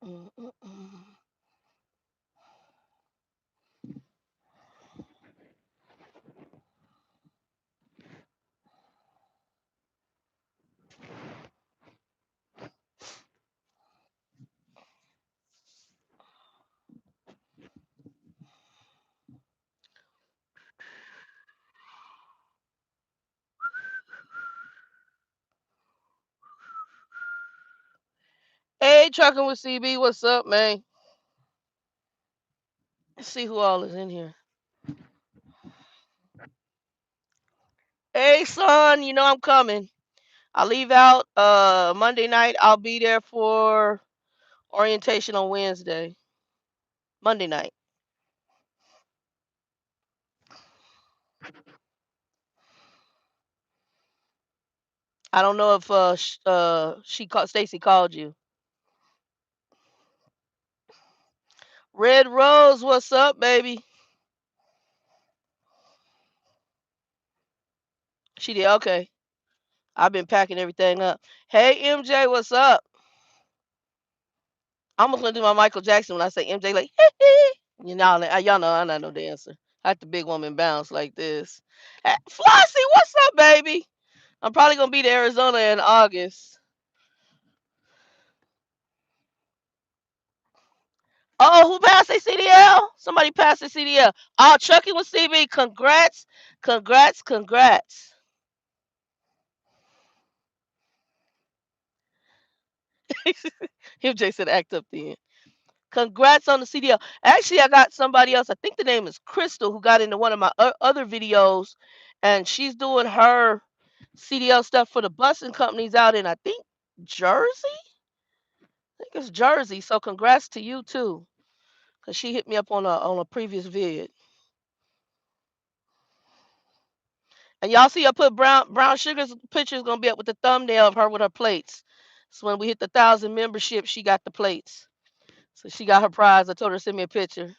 Mm, mm, mm. Hey, trucking with CB, what's up, man? Let's see who all is in here. Hey, son, you know I'm coming. I leave out Monday night. I'll be there for orientation on Wednesday. Monday night. I don't know if she called Stacy called you. Red Rose, what's up, baby? She did okay. I've been packing everything up. Hey, MJ, what's up? I'm almost gonna do my Michael Jackson when I say MJ, like, you know, y'all know I'm not no dancer. I like the big woman bounce like this. Hey, Flossie, what's up, baby? I'm probably gonna be to Arizona in August. Oh, who passed their CDL? Somebody passed their CDL. Oh, Chucky with CB. Congrats, congrats, congrats. MJ said act up then. Congrats on the CDL. Actually, I got somebody else. I think the name is Crystal who got into one of my other videos, and she's doing her CDL stuff for the busing companies out in I think Jersey. I think it's Jersey. So congrats to you too, cause she hit me up on a previous vid. And y'all see I put Brown Sugar's picture is gonna be up with the thumbnail of her with her plates. So when we hit the 1,000 membership, she got the plates. So she got her prize. I told her to send me a picture.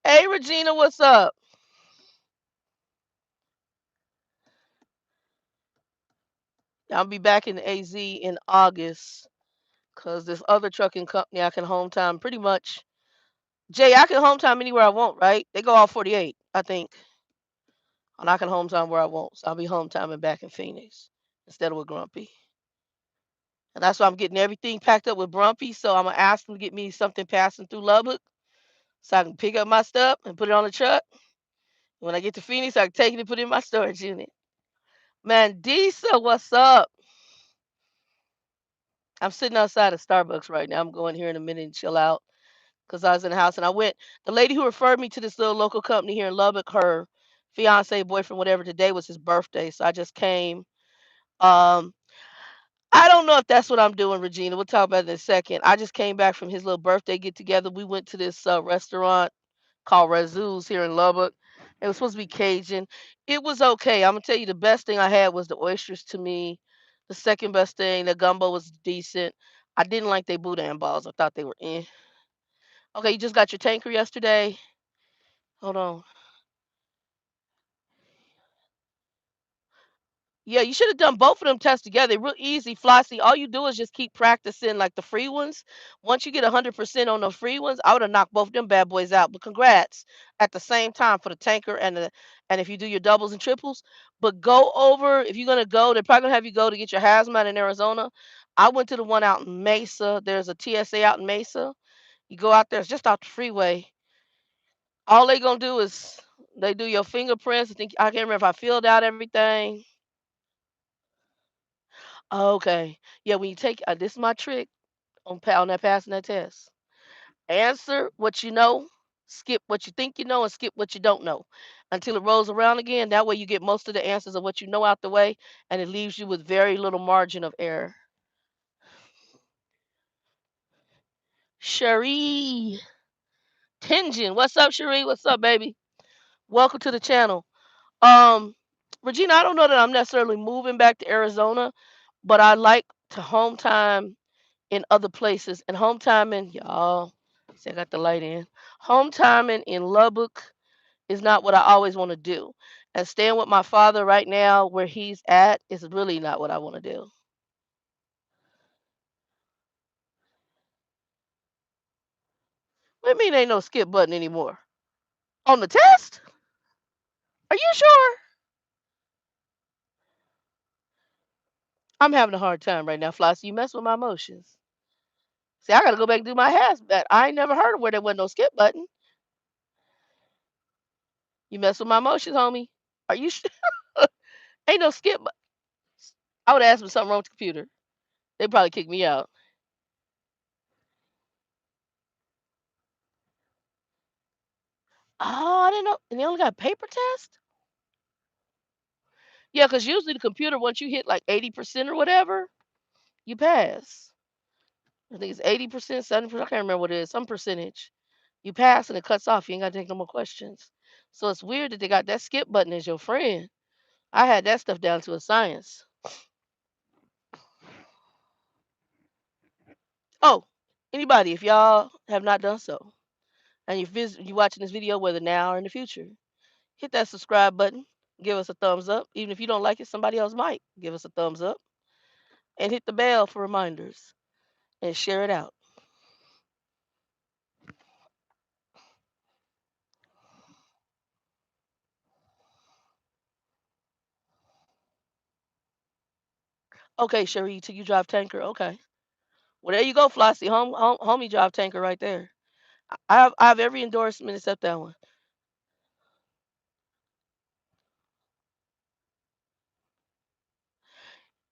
Hey Regina, what's up? I'll be back in AZ in August because this other trucking company I can home time pretty much. Jay, I can home time anywhere I want, right? They go all 48, I think. And I can home time where I want. So I'll be home timing back in Phoenix instead of with Grumpy. And that's why I'm getting everything packed up with Grumpy. So I'm going to ask them to get me something passing through Lubbock so I can pick up my stuff and put it on the truck. When I get to Phoenix, I can take it and put it in my storage unit. Mandisa, what's up? I'm sitting outside of Starbucks right now. I'm going here in a minute and chill out because I was in the house and I went. The lady who referred me to this little local company here in Lubbock, her fiance, boyfriend, whatever, today was his birthday. So I just came. Um, I don't know if that's what I'm doing, Regina. We'll talk about it in a second. I just came back from his little birthday get together. We went to this restaurant called Razoo's here in Lubbock. It was supposed to be Cajun. It was okay. I'm gonna tell you the best thing I had was the oysters to me. The second best thing, the gumbo was decent. I didn't like they boudin balls. I thought they were in. Okay, you just got your tanker yesterday. Hold on. Yeah, you should have done both of them tests together. Real easy, Flossie. All you do is just keep practicing like the free ones. Once you get 100% on the free ones, I would have knocked both them bad boys out. But congrats at the same time for the tanker and if you do your doubles and triples. But go over if you're gonna go, they're probably gonna have you go to get your hazmat in Arizona. I went to the one out in Mesa. There's a TSA out in Mesa. You go out there, it's just off the freeway. All they gonna do is they do your fingerprints. I can't remember if I filled out everything. Okay. Yeah, when you take this is my trick on that passing that test. Answer what you know, skip what you think you know, and skip what you don't know until it rolls around again. That way you get most of the answers of what you know out the way, and it leaves you with very little margin of error. Cherie Tenjin, what's up, Cherie? What's up, baby? Welcome to the channel. Um, Regina, I don't know that I'm necessarily moving back to Arizona, but I like to home time in other places. And home timing, y'all, see, I got the light in. Home timing in Lubbock is not what I always want to do. And staying with my father right now, where he's at, is really not what I want to do. What do you mean ain't no skip button anymore? On the test? Are you sure? I'm having a hard time right now, Flossie. You mess with my emotions. See, I gotta go back and do my hazmat. I ain't never heard of where there wasn't no skip button. You mess with my emotions, homie. Are you sure? Ain't no skip button. I would ask them something wrong with the computer. They'd probably kick me out. Oh, I didn't know. And they only got paper test? Yeah, because usually the computer, once you hit like 80% or whatever, you pass. I think it's 80%, 70%. I can't remember what it is. Some percentage. You pass and it cuts off. You ain't got to take no more questions. So it's weird that they got that skip button as your friend. I had that stuff down to a science. Oh, anybody, if y'all have not done so, and you watching this video, whether now or in the future, hit that subscribe button. Give us a thumbs up. Even if you don't like it, somebody else might give us a thumbs up. And hit the bell for reminders and share it out. Okay, Sherry, you drive tanker. Okay. Well, there you go, Flossie. Homie drive tanker right there. I have every endorsement except that one.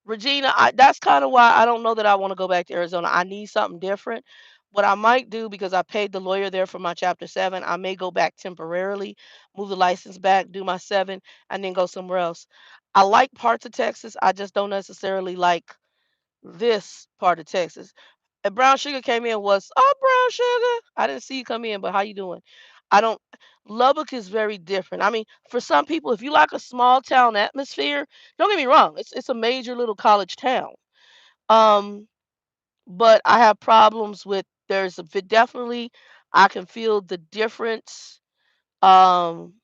Regina, that's kind of why I don't know that I want to go back to Arizona. I need something different. What I might do, because I paid the lawyer there for my Chapter 7, I may go back temporarily, move the license back, do my 7, and then go somewhere else. I like parts of Texas. I just don't necessarily like this part of Texas. And Brown Sugar came in was, oh, Brown Sugar. I didn't see you come in, but how you doing? I don't. Lubbock is very different. I mean, for some people, if you like a small town atmosphere, don't get me wrong, it's a major little college town. Um, but I have problems with definitely I can feel the difference. Um,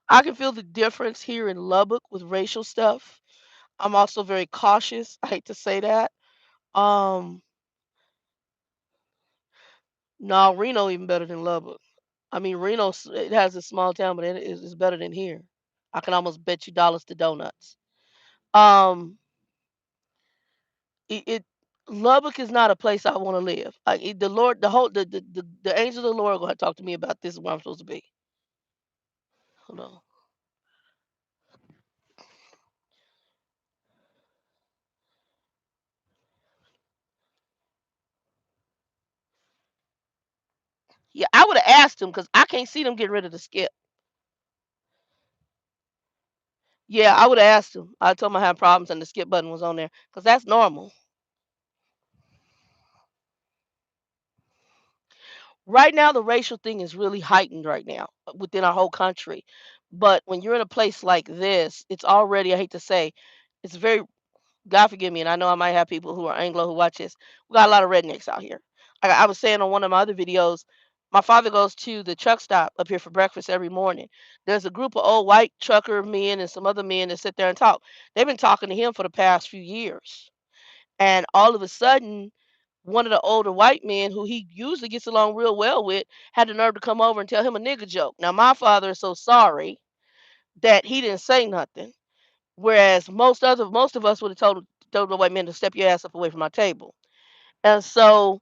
I can feel the difference here in Lubbock with racial stuff. I'm also very cautious. I hate to say that. Um, no, Reno even better than Lubbock. I mean, it has a small town, but it's better than here. I can almost bet you dollars to donuts. Um, it Lubbock is not a place I want to live. Like the Lord, the whole the angel of the Lord are gonna talk to me about this where I'm supposed to be. Hold on. Yeah, I would have asked him because I can't see them getting rid of the skip. Yeah, I would have asked him. I told him I had problems and the skip button was on there because that's normal. Right now, the racial thing is really heightened right now within our whole country. But when you're in a place like this, it's already, I hate to say, it's very, God forgive me, and I know I might have people who are Anglo who watch this. We got a lot of rednecks out here. I was saying on one of my other videos, my father goes to the truck stop up here for breakfast every morning. There's a group of old white trucker men and some other men that sit there and talk. They've been talking to him for the past few years. And all of a sudden, one of the older white men who he usually gets along real well with had the nerve to come over and tell him a nigger joke. Now, my father is so sorry that he didn't say nothing. Whereas most of us would have told the white man to step your ass up away from my table. And so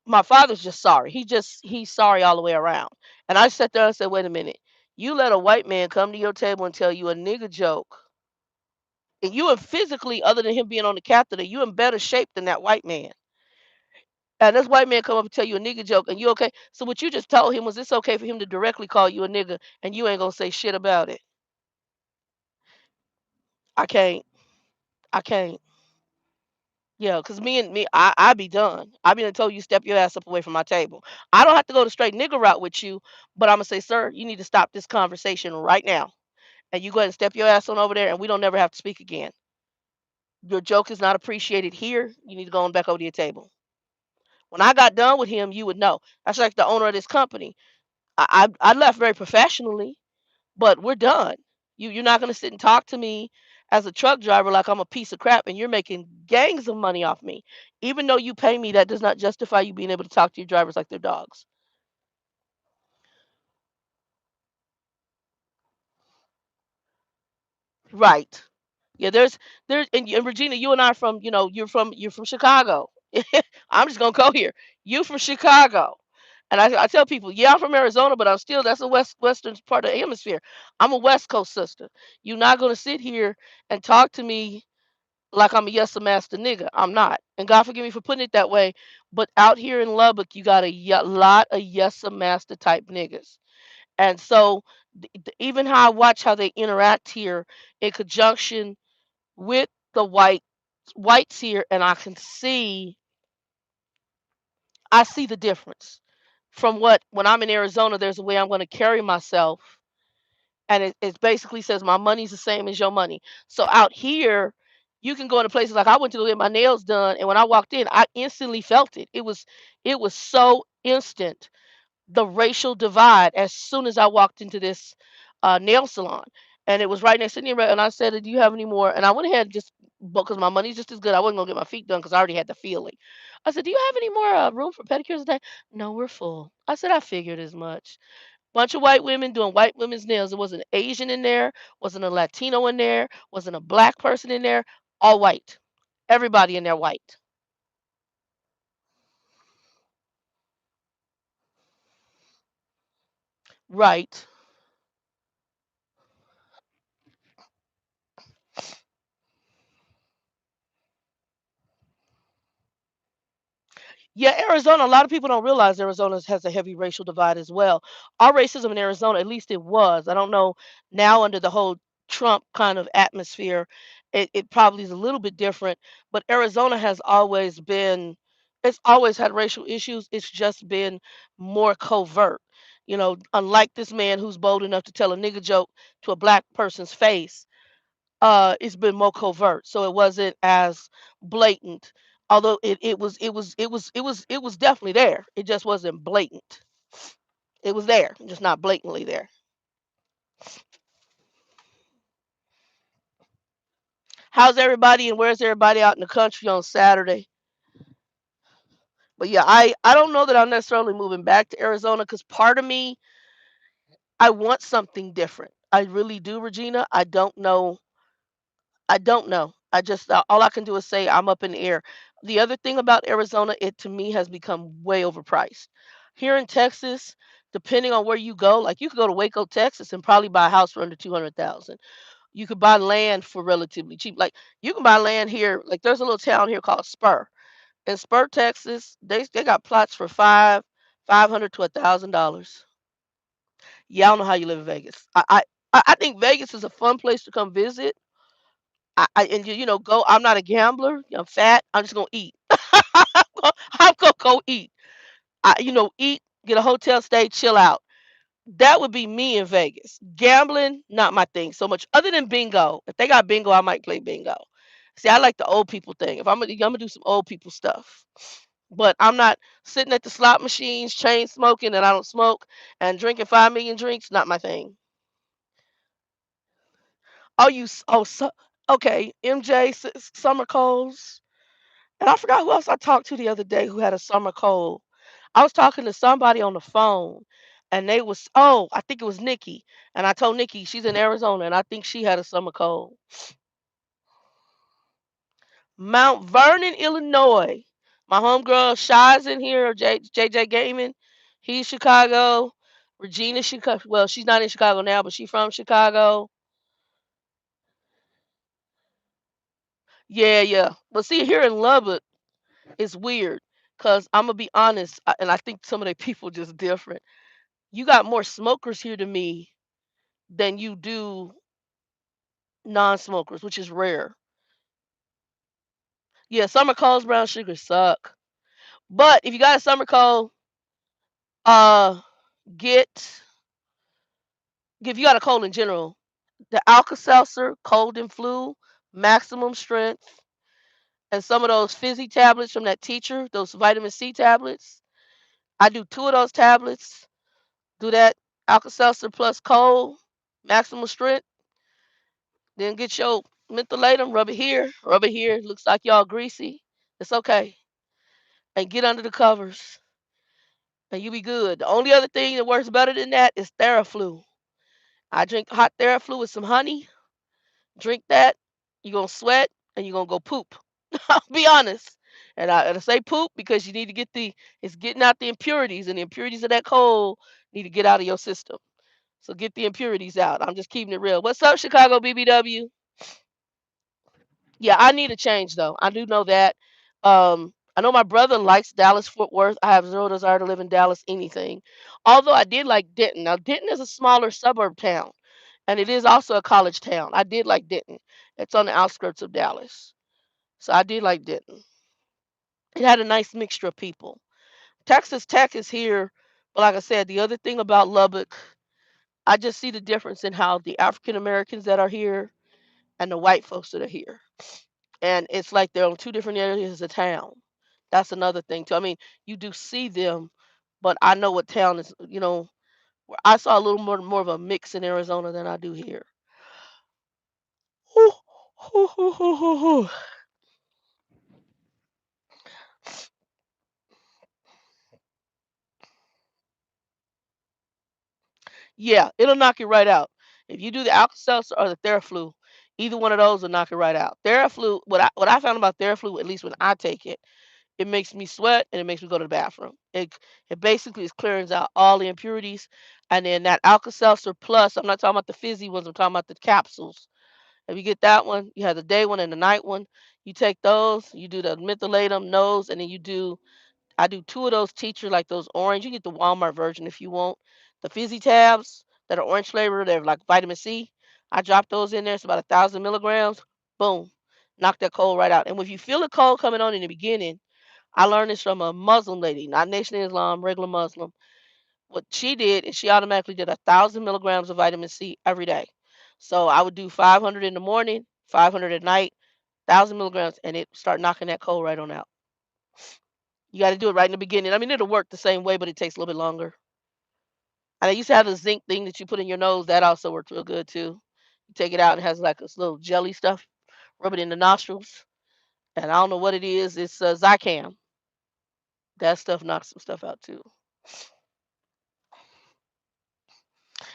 my father's just sorry. He's sorry all the way around. And I sat there and said, wait a minute. You let a white man come to your table and tell you a nigger joke, and you are physically, other than him being on the catheter, you in better shape than that white man. And this white man come up and tell you a nigger joke, and you okay? So what you just told him was it's okay for him to directly call you a nigger, and you ain't gonna say shit about it. I can't. I can't. Yeah, cause I be done. I be done told you step your ass up away from my table. I don't have to go the straight nigger route with you, but I'm gonna say, sir, you need to stop this conversation right now, and you go ahead and step your ass on over there, and we don't never have to speak again. Your joke is not appreciated here. You need to go on back over to your table. When I got done with him, you would know. That's like the owner of this company. I left very professionally, but we're done. You're not gonna sit and talk to me as a truck driver like I'm a piece of crap and you're making gangs of money off me. Even though you pay me, that does not justify you being able to talk to your drivers like they're dogs. Right. Yeah, there's and Regina, you and I are from, you're from Chicago. I'm just gonna go here. You from Chicago. And I tell people, yeah, I'm from Arizona, but I'm still that's a western part of the hemisphere. I'm a West Coast sister. You're not gonna sit here and talk to me like I'm a yes master nigga. I'm not. And God forgive me for putting it that way. But out here in Lubbock, you got lot of yes master type niggas. And so even how I watch how they interact here in conjunction with the whites here, and I see the difference from what when I'm in Arizona. There's a way I'm going to carry myself, and it basically says my money's the same as your money. So out here, you can go into places like I went to go get my nails done, and when I walked in, I instantly felt it. It was so instant, the racial divide, as soon as I walked into this nail salon. And it was right next to me, and I said, "Do you have any more?" And I went ahead and just because my money's just as good. I wasn't gonna get my feet done because I already had the feeling. I said, "Do you have any more room for pedicures today?" "No, we're full." I said, "I figured as much." Bunch of white women doing white women's nails. There wasn't an Asian in there, wasn't a Latino in there, wasn't a black person in there. All white. Everybody in there white. Right. Yeah, Arizona, a lot of people don't realize Arizona has a heavy racial divide as well. Our racism in Arizona, at least it was. I don't know now under the whole Trump kind of atmosphere, it probably is a little bit different. But Arizona it's always had racial issues. It's just been more covert. Unlike this man who's bold enough to tell a nigger joke to a black person's face, it's been more covert, so it wasn't as blatant. Although it was definitely there. It just wasn't blatant. It was there, just not blatantly there. How's everybody and where's everybody out in the country on Saturday? But yeah, I don't know that I'm necessarily moving back to Arizona because part of me, I want something different. I really do, Regina. I don't know. I just all I can do is say I'm up in the air. The other thing about Arizona, it to me has become way overpriced. Here in Texas, depending on where you go, like you could go to Waco, Texas, and probably buy a house for under 200,000. You could buy land for relatively cheap. Like you can buy land here. Like there's a little town here called Spur. In Spur, Texas, they got plots for five hundred to $1,000. Yeah, I don't know how you live in Vegas. I think Vegas is a fun place to come visit. And go. I'm not a gambler. I'm fat. I'm just gonna eat. I'm gonna go eat. Eat, get a hotel stay, chill out. That would be me in Vegas. Gambling, not my thing so much. Other than bingo, if they got bingo, I might play bingo. See, I like the old people thing. If I'm gonna do some old people stuff, but I'm not sitting at the slot machines, chain smoking, and I don't smoke, and drinking 5 million drinks. Not my thing. Oh, okay. MJ Summer Coles. And I forgot who else I talked to the other day who had a summer cold. I was talking to somebody on the phone, and I think it was Nikki. And I told Nikki she's in Arizona, and I think she had a summer cold. Mount Vernon, Illinois. My homegirl Shy's in here, JJ Gaming. He's Chicago. Regina, Chicago. Well, she's not in Chicago now, but she's from Chicago. Yeah, yeah. But see, here in Lubbock, it's weird because I'm gonna be honest, and I think some of the people just different. You got more smokers here to me than you do non-smokers, which is rare. Yeah, summer colds, brown sugar suck. But if you got a summer cold, uh, get if you got a cold in general, the Alka-Seltzer, cold and flu, maximum strength, and some of those fizzy tablets from that teacher, those vitamin C tablets. I do two of those tablets. Do that Alka-Seltzer plus cold, maximum strength. Then get your mentholatum, rub it here, rub it here. Looks like y'all greasy. It's okay. And get under the covers, and you be good. The only other thing that works better than that is Theraflu. I drink hot Theraflu with some honey. Drink that. You're gonna sweat and you're gonna go poop. I'll be honest. And I say poop because you need to get it's getting out the impurities, and the impurities of that cold need to get out of your system. So get the impurities out. I'm just keeping it real. What's up, Chicago BBW? Yeah, I need a change though. I do know that. I know my brother likes Dallas Fort Worth. I have zero desire to live in Dallas anything. Although I did like Denton. Now Denton is a smaller suburb town, and it is also a college town. I did like Denton. It's on the outskirts of Dallas. So I did like Denton. It had a nice mixture of people. Texas Tech is here, but like I said, the other thing about Lubbock, I just see the difference in how the African Americans that are here and the white folks that are here. And it's like they're on two different areas of town. That's another thing too. I mean, you do see them, but I know what town is. I saw a little more of a mix in Arizona than I do here. Yeah, it'll knock you right out. If you do the Alka-Seltzer or the Theraflu, either one of those will knock you right out. Theraflu, what I found about Theraflu, at least when I take it, it makes me sweat and it makes me go to the bathroom. It basically is clearings out all the impurities. And then that Alka-Seltzer Plus, I'm not talking about the fizzy ones, I'm talking about the capsules. If you get that one, you have the day one and the night one. You take those, you do the mentholatum nose, and then I do two of those teacher, like those orange. You get the Walmart version if you want. The fizzy tabs that are orange flavored, they're like vitamin C. I drop those in there. It's about 1,000 milligrams. Boom. Knock that cold right out. And if you feel the cold coming on in the beginning, I learned this from a Muslim lady, not Nation of Islam, regular Muslim. What she did is she automatically did 1,000 milligrams of vitamin C every day. So I would do 500 in the morning, 500 at night, 1,000 milligrams, and it start knocking that cold right on out. You got to do it right in the beginning. I mean, it'll work the same way, but it takes a little bit longer. And I used to have the zinc thing that you put in your nose. That also worked real good too. You take it out and it has like this little jelly stuff. Rub it in the nostrils. And I don't know what it is. It's Zicam. That stuff knocks some stuff out too.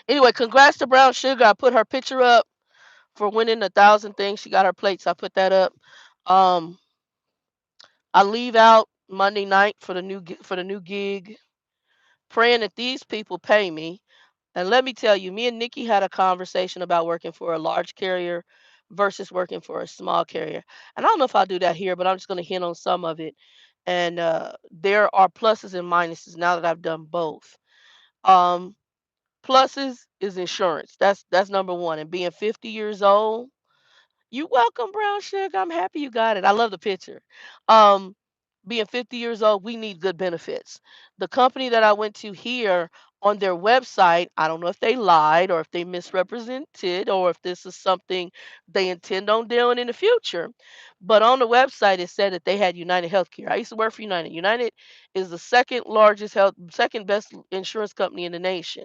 Anyway, congrats to Brown Sugar. I put her picture up for winning 1,000 things. She got her plates. I put that up. Um, I leave out Monday night for the new gig, praying that these people pay me. And let me tell you, me and Nikki had a conversation about working for a large carrier versus working for a small carrier. And I don't know if I'll do that here, but I'm just going to hint on some of it. And there are pluses and minuses now that I've done both. Um, Pluses is insurance. That's number one. And being 50 years old, you welcome, brown sugar. I'm happy you got it. I love the picture. Um, Being 50 years old, we need good benefits. The company that I went to here on their website, I don't know if they lied or if they misrepresented or if this is something they intend on doing in the future. But on the website, it said that they had United Healthcare. I used to work for United. United is the second best insurance company in the nation.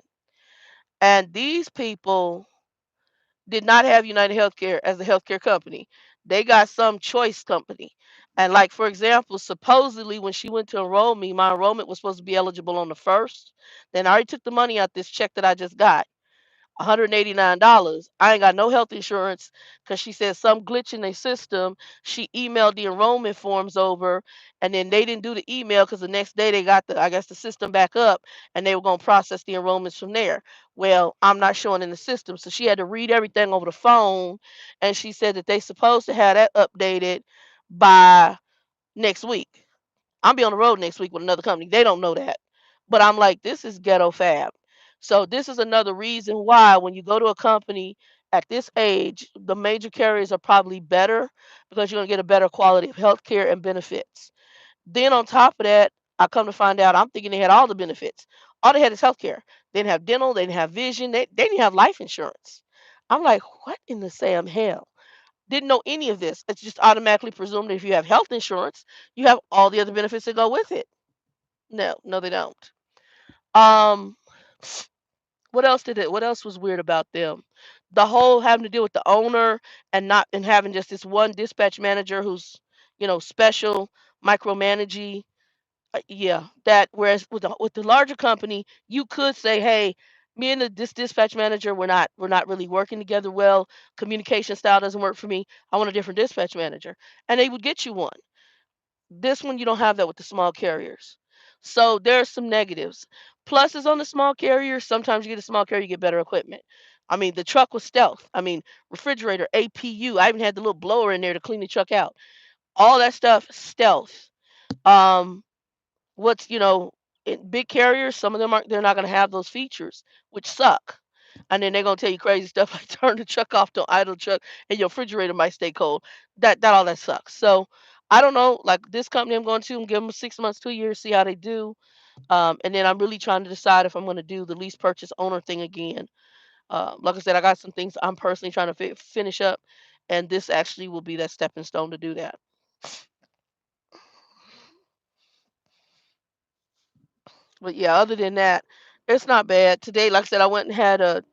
And these people did not have United Healthcare as a healthcare company. They got some choice company. And like for example, supposedly when she went to enroll me, my enrollment was supposed to be eligible on the first. Then I already took the money out this check that I just got. $189. I ain't got no health insurance because she said some glitch in their system. She emailed the enrollment forms over, and then they didn't do the email because the next day they got I guess the system back up, and they were going to process the enrollments from there. Well, I'm not showing in the system, so she had to read everything over the phone, and she said that they supposed to have that updated by next week. I'll be on the road next week with another company. They don't know that. But I'm like, this is ghetto fab. So this is another reason why when you go to a company at this age, the major carriers are probably better because you're gonna get a better quality of health care and benefits. Then on top of that, I come to find out I'm thinking they had all the benefits. All they had is health care. They didn't have dental, they didn't have vision, they didn't have life insurance. I'm like, what in the Sam hell? Didn't know any of this. It's just automatically presumed that if you have health insurance, you have all the other benefits that go with it. No, no, they don't. Um, what else was weird about them? The whole having to deal with the owner and not and having just this one dispatch manager who's, special, micromanaging. Yeah, that whereas with the larger company, you could say, "Hey, me and this dispatch manager, we're not really working together well. Communication style doesn't work for me. I want a different dispatch manager," and they would get you one. This one, you don't have that with the small carriers. So there's some negatives. Pluses on the small carriers. Sometimes you get a small carrier, you get better equipment. I mean, the truck was stealth. I mean, refrigerator, APU. I even had the little blower in there to clean the truck out. All that stuff, stealth. Um, what's in big carriers, some of them aren't they're not going to have those features, which suck. And then they're going to tell you crazy stuff like turn the truck off to idle truck and your refrigerator might stay cold. That all that sucks. So I don't know, like this company I'm going to, give them 6 months to a year, see how they do. And then I'm really trying to decide if I'm going to do the lease purchase owner thing again. Like I said, I got some things I'm personally trying to finish up, and this actually will be that stepping stone to do that. But yeah, other than that, it's not bad. Today, like I said, I went and had a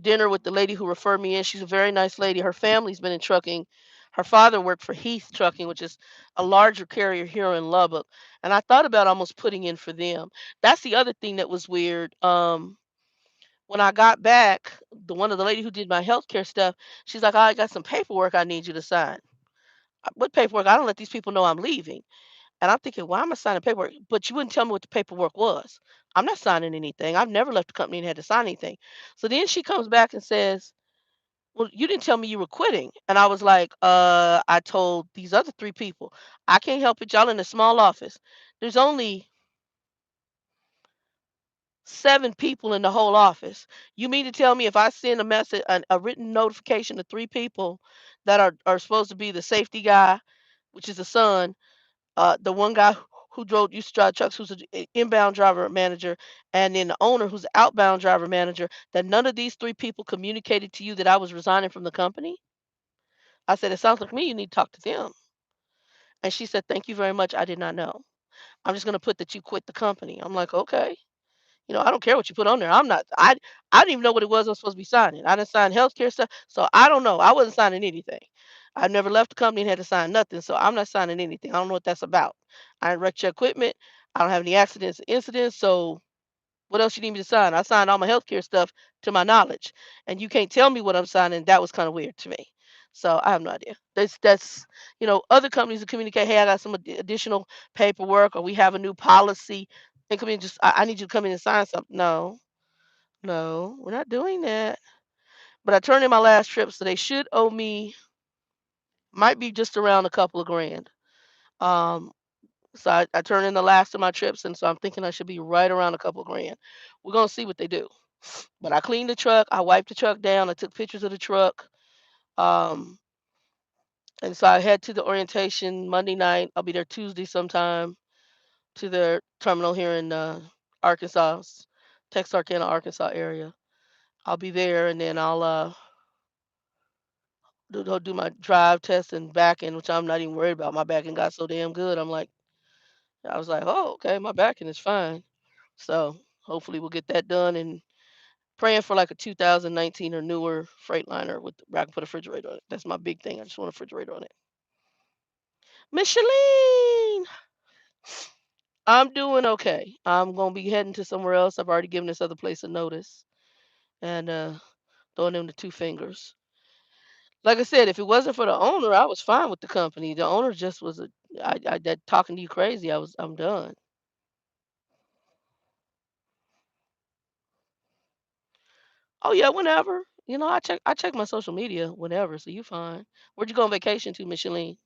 dinner with the lady who referred me in. She's a very nice lady. Her family's been in trucking. Her father worked for Heath Trucking, which is a larger carrier here in Lubbock. And I thought about almost putting in for them. That's the other thing that was weird. When I got back, the one of the lady who did my healthcare stuff, she's like, I got some paperwork I need you to sign. What paperwork? I don't let these people know I'm leaving. And I'm thinking, why am I signing paperwork? But you wouldn't tell me what the paperwork was. I'm not signing anything. I've never left the company and had to sign anything. So then she comes back and says, well, you didn't tell me you were quitting. And I was like, I told these other three people, I can't help it. Y'all in a small office. There's only 7 people in the whole office. You mean to tell me if I send a message, a written notification to 3 people that are supposed to be the safety guy, which is the son, the one guy who drove used to drive trucks, who's an inbound driver manager, and then the owner who's an outbound driver manager, that none of these 3 people communicated to you that I was resigning from the company? I said, it sounds like me. You need to talk to them. And she said, thank you very much. I did not know. I'm just going to put that you quit the company. I'm like, okay. I don't care what you put on there. I didn't even know what it was I was supposed to be signing. I didn't sign healthcare stuff. So I don't know. I wasn't signing anything. I never left the company and had to sign nothing. So I'm not signing anything. I don't know what that's about. I didn't wreck your equipment. I don't have any accidents or incidents. So what else you need me to sign? I signed all my healthcare stuff to my knowledge. And you can't tell me what I'm signing. That was kind of weird to me. So I have no idea. That's other companies will communicate, hey, I got some additional paperwork or we have a new policy. And come in just I need you to come in and sign something. No, no, we're not doing that. But I turned in my last trip, so they should owe me, might be just around a couple of grand. Um, so I turned in the last of my trips, and so I'm thinking I should be right around a couple of grand. We're gonna see what they do. But I cleaned the truck, I wiped the truck down, I took pictures of the truck. Um, and so I head to the orientation Monday night. I'll be there Tuesday sometime to their terminal here in Arkansas, Texarkana, Arkansas area. I'll be there, and then I'll do my drive test and back end, which I'm not even worried about. My back end got so damn good. I was like, oh, okay, my back end is fine. So hopefully we'll get that done, and praying for like a 2019 or newer Freightliner with where I can put a refrigerator on it. That's my big thing. I just want a refrigerator on it. Micheline, I'm doing okay. I'm gonna be heading to somewhere else. I've already given this other place a notice and throwing them the 2 fingers. Like I said, if it wasn't for the owner, I was fine with the company. The owner just was that talking to you crazy. I'm done. Oh yeah, whenever. I check my social media whenever, so you fine. Where'd you go on vacation to, Micheline?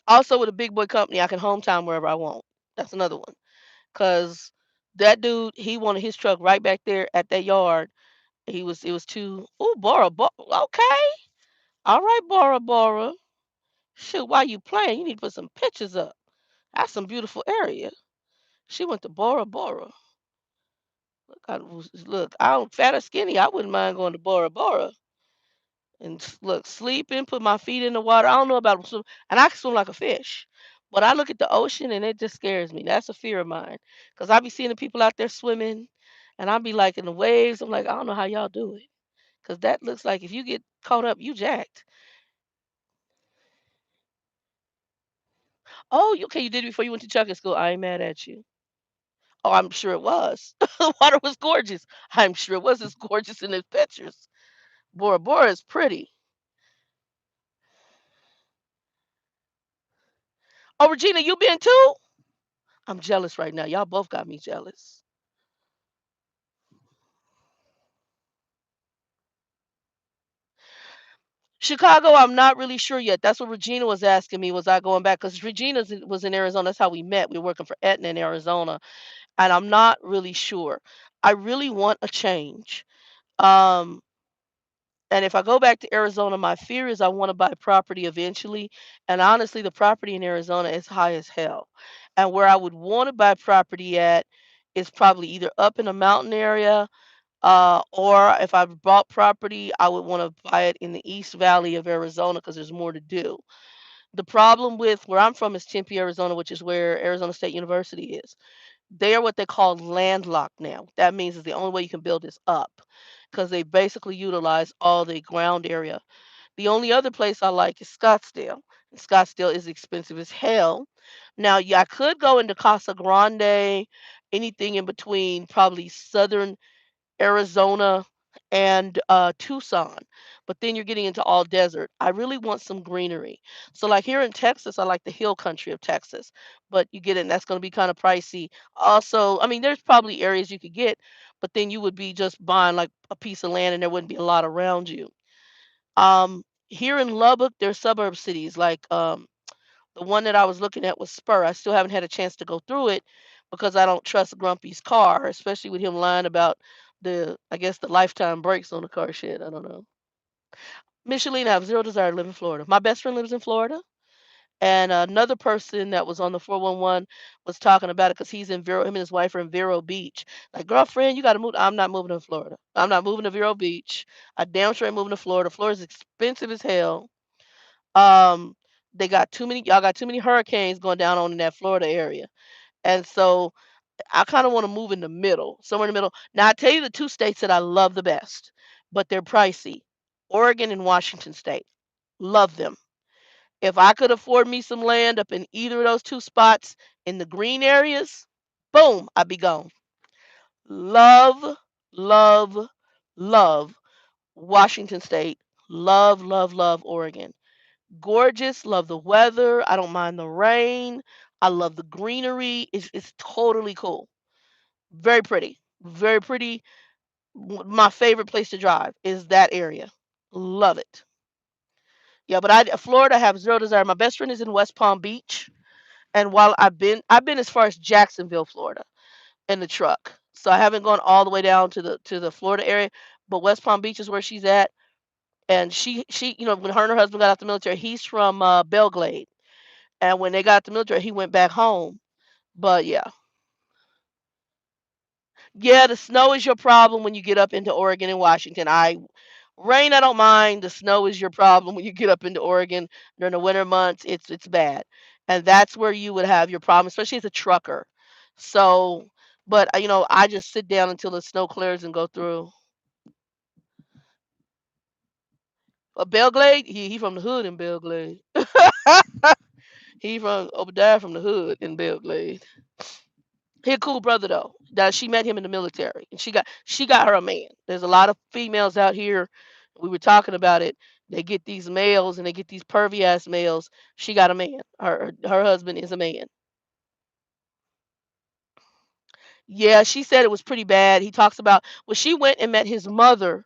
Also with a big boy company, I can hometown wherever I want. That's another one. Cause that dude, he wanted his truck right back there at that yard. It was too. Ooh, Bora, okay. All right, Bora Bora. Shoot, why you playing? You need to put some pictures up. That's some beautiful area. She went to Bora Bora. Look, I don't fat or skinny. I wouldn't mind going to Bora Bora and look, sleeping, put my feet in the water. I don't know about swim, and I can swim like a fish. But I look at the ocean and it just scares me. That's a fear of mine. Cause I be seeing the people out there swimming and I be like in the waves. I'm like, I don't know how y'all do it. Cause that looks like if you get caught up, you jacked. Oh, okay, you did it before you went to chucking school. I ain't mad at you. Oh, I'm sure it was. The water was gorgeous. I'm sure it was as gorgeous in the pictures. Bora Bora is pretty. Oh, Regina, you been too? I'm jealous right now. Y'all both got me jealous. Chicago, I'm not really sure yet. That's what Regina was asking me. Was I going back? Because Regina was in Arizona. That's how we met. We were working for Aetna in Arizona, and I'm not really sure. I really want a change. Um, and if I go back to Arizona, my fear is I want to buy property eventually. And honestly, the property in Arizona is high as hell. And where I would want to buy property at is probably either up in a mountain area, or if I bought property, I would want to buy it in the East Valley of Arizona because there's more to do. The problem with where I'm from is Tempe, Arizona, which is where Arizona State University is. They are what they call landlocked now. That means is the only way you can build is up because they basically utilize all the ground area. The only other place I like is Scottsdale. And Scottsdale is expensive as hell. Now, yeah, I could go into Casa Grande, anything in between, probably southern Arizona and Tucson. But then you're getting into all desert. I really want some greenery. So like here in Texas, I like the hill country of Texas. But you get it, and that's going to be kind of pricey. Also, I mean, there's probably areas you could get, but then you would be just buying like a piece of land and there wouldn't be a lot around you. Here in Lubbock, there's suburb cities like the one that I was looking at was Spur. I still haven't had a chance to go through it because I don't trust Grumpy's car, especially with him lying about I guess, the lifetime brakes on the car shit. I don't know. Micheline, I have zero desire to live in Florida. My best friend lives in Florida. And another person that was on the 411 was talking about it because he's in Vero, him and his wife are in Vero Beach. Like, girlfriend, you got to move. I'm not moving to Florida. I'm not moving to Vero Beach. I damn sure ain't moving to Florida. Florida's expensive as hell. Um, they got too many, y'all got too many hurricanes going down on in that Florida area. And so I kind of want to move in the middle, somewhere in the middle. Now, I tell you the two states that I love the best, but they're pricey. Oregon and Washington State. Love them. If I could afford me some land up in either of those two spots in the green areas, boom, I'd be gone. Love, love, love Washington State. Love, love, love Oregon. Gorgeous. Love the weather. I don't mind the rain. I love the greenery. It's totally cool. Very pretty. Very pretty. My favorite place to drive is that area. Love it. Yeah, but Florida I have zero desire. My best friend is in West Palm Beach, and while I've been as far as Jacksonville, Florida, in the truck. So I haven't gone all the way down to the Florida area, but West Palm Beach is where she's at. And she when her and her husband got out the military, he's from Belglade, and when they got out the military, he went back home. But yeah, yeah, the snow is your problem when you get up into Oregon and Washington. Rain, I don't mind. The snow is your problem when you get up into Oregon during the winter months. It's bad, and that's where you would have your problem, especially as a trucker. So, but I just sit down until the snow clears and go through. Belglade, he from the hood in Belglade. He from Obadiah from the hood in Belglade. He a cool brother though. That she met him in the military, and she got her a man. There's a lot of females out here. We were talking about it. They get these males and they get these pervy ass males. She got a man. Her husband is a man. Yeah, she said it was pretty bad. He talks about well, she went and met his mother.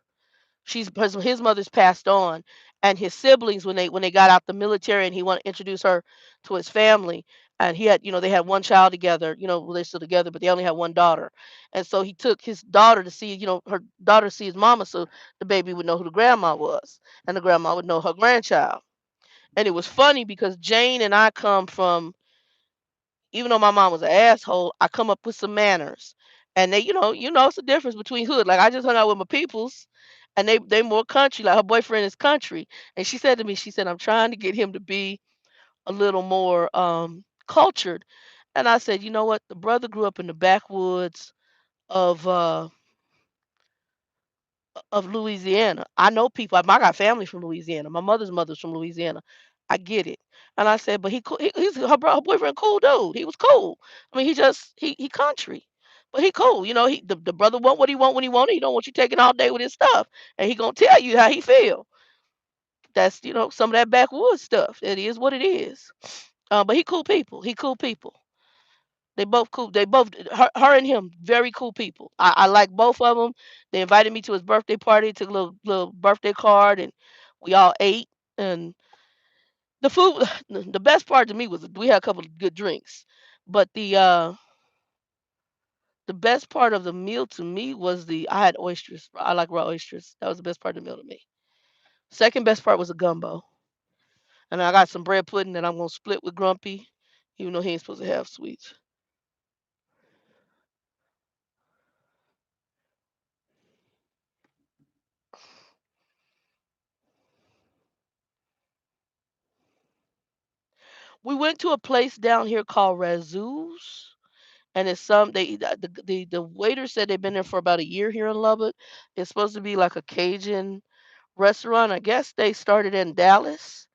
His mother's passed on, and his siblings when they got out the military, and he wanted to introduce her to his family, and they had one child together. Well, they're still together, but they only had one daughter, and so he took his daughter to see her daughter to see his mama, so the baby would know who the grandma was, and the grandma would know her grandchild. And it was funny because Jane and I come from even though my mom was an asshole, I come up with some manners. And it's a difference between hood. Like I just hung out with my peoples and they more country. Like her boyfriend is country. And she said to me, she said, I'm trying to get him to be a little more cultured. And I said, you know what? The brother grew up in the backwoods of uh of Louisiana. I know people. I got family from Louisiana. My mother's from Louisiana. I get it. And I said, but he's her boyfriend, cool dude. He was cool. I mean, he country, but he cool. You know, the brother want what he want when he want it. He don't want you taking all day with his stuff, and he gonna tell you how he feel. That's some of that backwoods stuff. It is what it is. But he cool people. He cool people. They both cool. They both her and him very cool people. I like both of them. They invited me to his birthday party. Took a little birthday card, and we all ate. And the food, the best part to me was we had a couple of good drinks, but the best part of the meal to me was I had oysters. I like raw oysters. That was the best part of the meal to me. Second best part was a gumbo, and I got some bread pudding that I'm gonna split with Grumpy, even though he ain't supposed to have sweets. We went to a place down here called Razoo's, and it's some they the waiter said they've been there for about a year here in Lubbock. It's supposed to be like a Cajun restaurant. I guess they started in Dallas,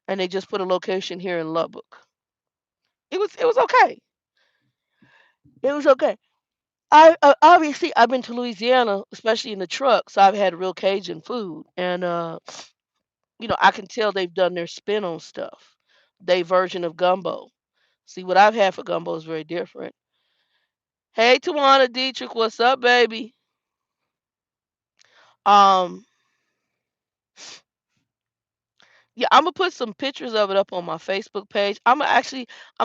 and they just put a location here in Lubbock. It was okay. It was okay. I obviously I've been to Louisiana, especially in the truck, so I've had real Cajun food, and I can tell they've done their spin on stuff. They version of gumbo. See, what I've had for gumbo is very different. Hey, Tawana Dietrich, what's up, baby? Um, yeah, I'm gonna put some pictures of it up on my Facebook page. I'm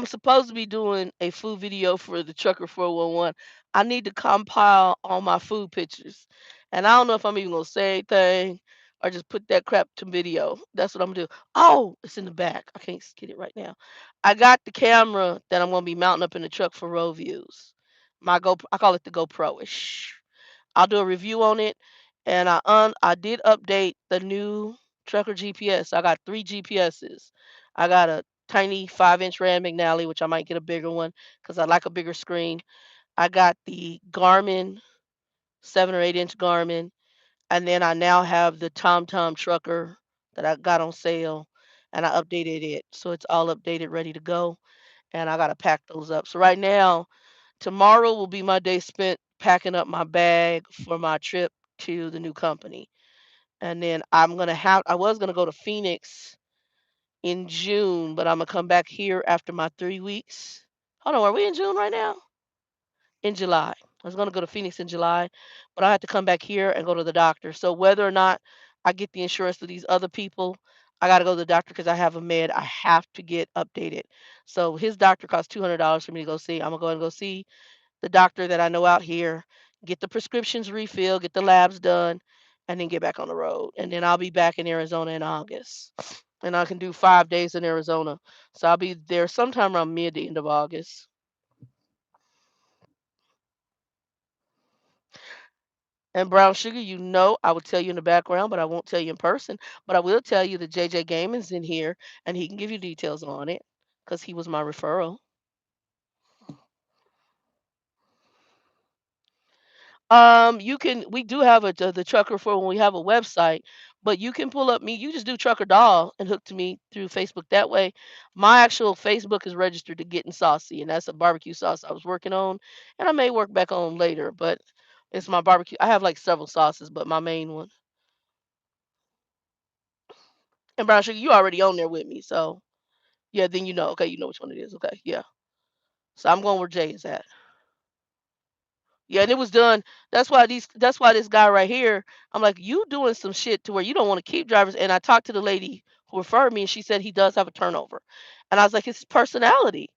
supposed to be doing a food video for the Trucker 411. I need to compile all my food pictures, and I don't know if I'm even gonna say anything or just put that crap to video. That's what I'm gonna do. Oh, it's in the back. I can't get it right now. I got the camera that I'm gonna be mounting up in the truck for road views. My Go, I call it the GoPro-ish. I'll do a review on it, and I did update the new Trucker GPS. I got 3 GPSs. I got a tiny 5-inch Rand McNally, which I might get a bigger one because I like a bigger screen. I got the Garmin 7 or 8 inch Garmin, and then I now have the TomTom Trucker that I got on sale, and I updated it, so it's all updated, ready to go. And I gotta pack those up. So right now, tomorrow will be my day spent packing up my bag for my trip to the new company. And then I was gonna go to Phoenix in June, but I'm gonna come back here after my 3 weeks. Hold on, are we in June right now? In July. I was gonna go to Phoenix in July, but I have to come back here and go to the doctor. So whether or not I get the insurance for these other people, I gotta go to the doctor because I have a med I have to get updated. So his doctor costs $200 for me to go see. I'm gonna go and go see the doctor that I know out here, get the prescriptions refilled, get the labs done, and then get back on the road. And then I'll be back in Arizona in August. And I can do 5 days in Arizona. So I'll be there sometime around mid to end of August. And Brown Sugar, I would tell you in the background, but I won't tell you in person. But I will tell you that JJ Gaming's in here and he can give you details on it because he was my referral. We do have the trucker for when we have a website, but you can pull up me. You just do trucker doll and hook to me through Facebook that way. My actual Facebook is registered to Getting Saucy, and that's a barbecue sauce I was working on, and I may work back on later, but it's my barbecue. I have like several sauces, but my main one. And Brown Sugar, you already on there with me, so yeah, then you know. Okay, you know which one it is. Okay, yeah. So I'm going where Jay is at. Yeah, and it was done. That's why this guy right here, I'm like, you doing some shit to where you don't want to keep drivers. And I talked to the lady who referred me and she said he does have a turnover. And I was like, it's his personality.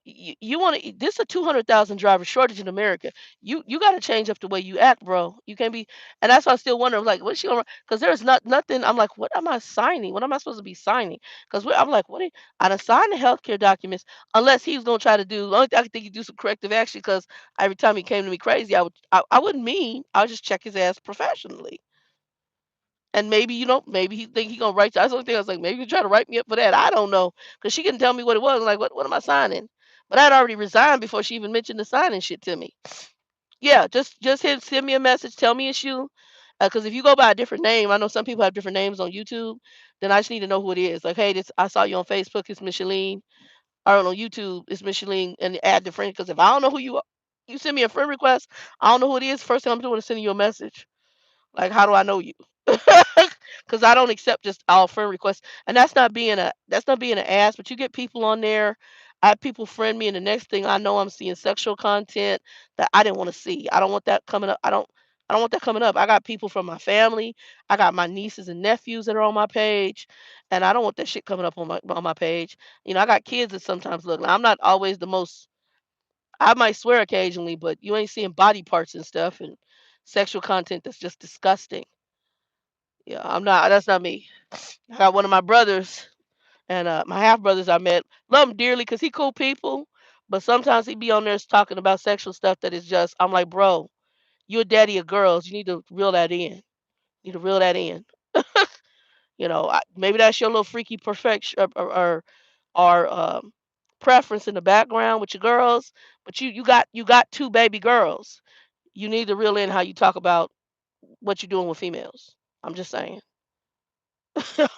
You want to this a 200,000 driver shortage in America. You got to change up the way you act, bro. You can't be. And that's why I still wonder, like, what's she gonna? Because there's nothing. I'm like, what am I signing? What am I supposed to be signing? Because I'm like, what? I done signed the healthcare documents unless he's gonna try to do. The only thing I think he do some corrective action because every time he came to me crazy, I wouldn't mean. I would just check his ass professionally. And maybe maybe he think he gonna write. That's the only thing I was like, maybe you try to write me up for that. I don't know because she couldn't tell me what it was. I'm like, what am I signing? But I'd already resigned before she even mentioned the signing shit to me. Yeah, just hit send me a message, tell me it's you. Because if you go by a different name, I know some people have different names on YouTube. Then I just need to know who it is. Like, hey, this I saw you on Facebook. It's Micheline. Or on YouTube, it's Micheline, and add the friend. Because if I don't know who you are, you send me a friend request. I don't know who it is. First thing I'm doing is sending you a message. Like, how do I know you? Because I don't accept just all friend requests, and that's not being an ass. But you get people on there. I have people friend me, and the next thing I know, I'm seeing sexual content that I didn't want to see. I don't want that coming up. I don't want that coming up. I got people from my family. I got my nieces and nephews that are on my page, and I don't want that shit coming up on my page. You know, I got kids that sometimes look. Now, I'm not always the most. I might swear occasionally, but you ain't seeing body parts and stuff and sexual content that's just disgusting. Yeah, I'm not. That's not me. I got one of my brothers and my half brothers I met. Love him dearly because he cool people, but sometimes he be on there talking about sexual stuff that is just. I'm like, bro, you're a daddy of girls. You need to reel that in. You need to reel that in. You know, maybe that's your little freaky perfection or preference in the background with your girls, but you got two baby girls. You need to reel in how you talk about what you're doing with females. I'm just saying.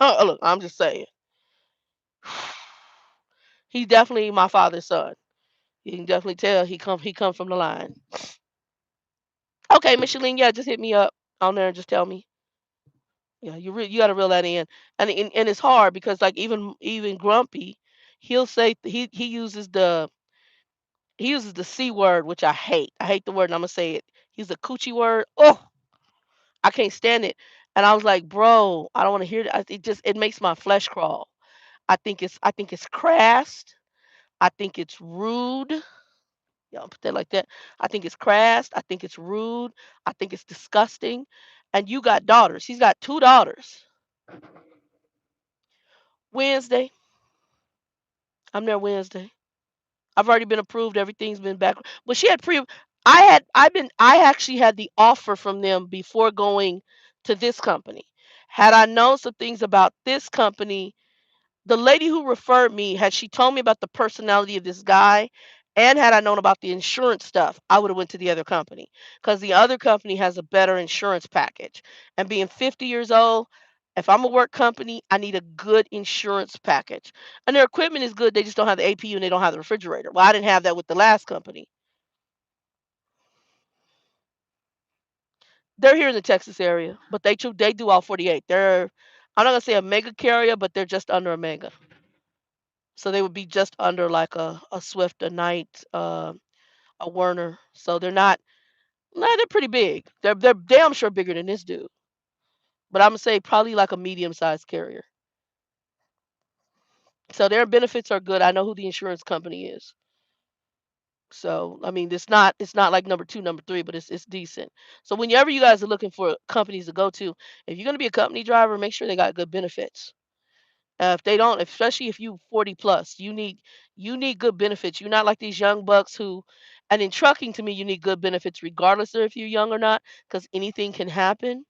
Look, I'm just saying. He's definitely my father's son. You can definitely tell he come from the line. Okay, Micheline, yeah, just hit me up on there and just tell me. Yeah, you got to reel that in, and it's hard because like even Grumpy, he'll say he uses the c word, which I hate. I hate the word, and I'm gonna say it. He's a coochie word. Oh, I can't stand it. And I was like, bro, I don't want to hear that. It makes my flesh crawl. I think it's crass. I think it's rude. Yeah, I'll put that like that. I think it's crass. I think it's rude. I think it's disgusting. And you got daughters. He's got two daughters. Wednesday. I'm there Wednesday. I've already been approved. Everything's been back. Well, she had pre. I actually had the offer from them before going to this company. Had I known some things about this company, the lady who referred me, had she told me about the personality of this guy, and had I known about the insurance stuff, I would have went to the other company because the other company has a better insurance package. And being 50 years old, if I'm a work company, I need a good insurance package. And their equipment is good. They just don't have the APU and they don't have the refrigerator. Well, I didn't have that with the last company. They're here in the Texas area, but they do all 48. They're I'm not gonna say a mega carrier, but they're just under a mega. So they would be just under like a Swift, a Knight, a Werner. So they're not. No, they're pretty big. They're damn sure bigger than this dude. But I'm gonna say probably like a medium sized carrier. So their benefits are good. I know who the insurance company is. So I mean, it's not like number two, number three, but it's decent. So whenever you guys are looking for companies to go to, if you're gonna be a company driver, make sure they got good benefits. If they don't, especially if you 40 plus, you need good benefits. You're not like these young bucks who, and in trucking to me, you need good benefits regardless of if you're young or not, because anything can happen.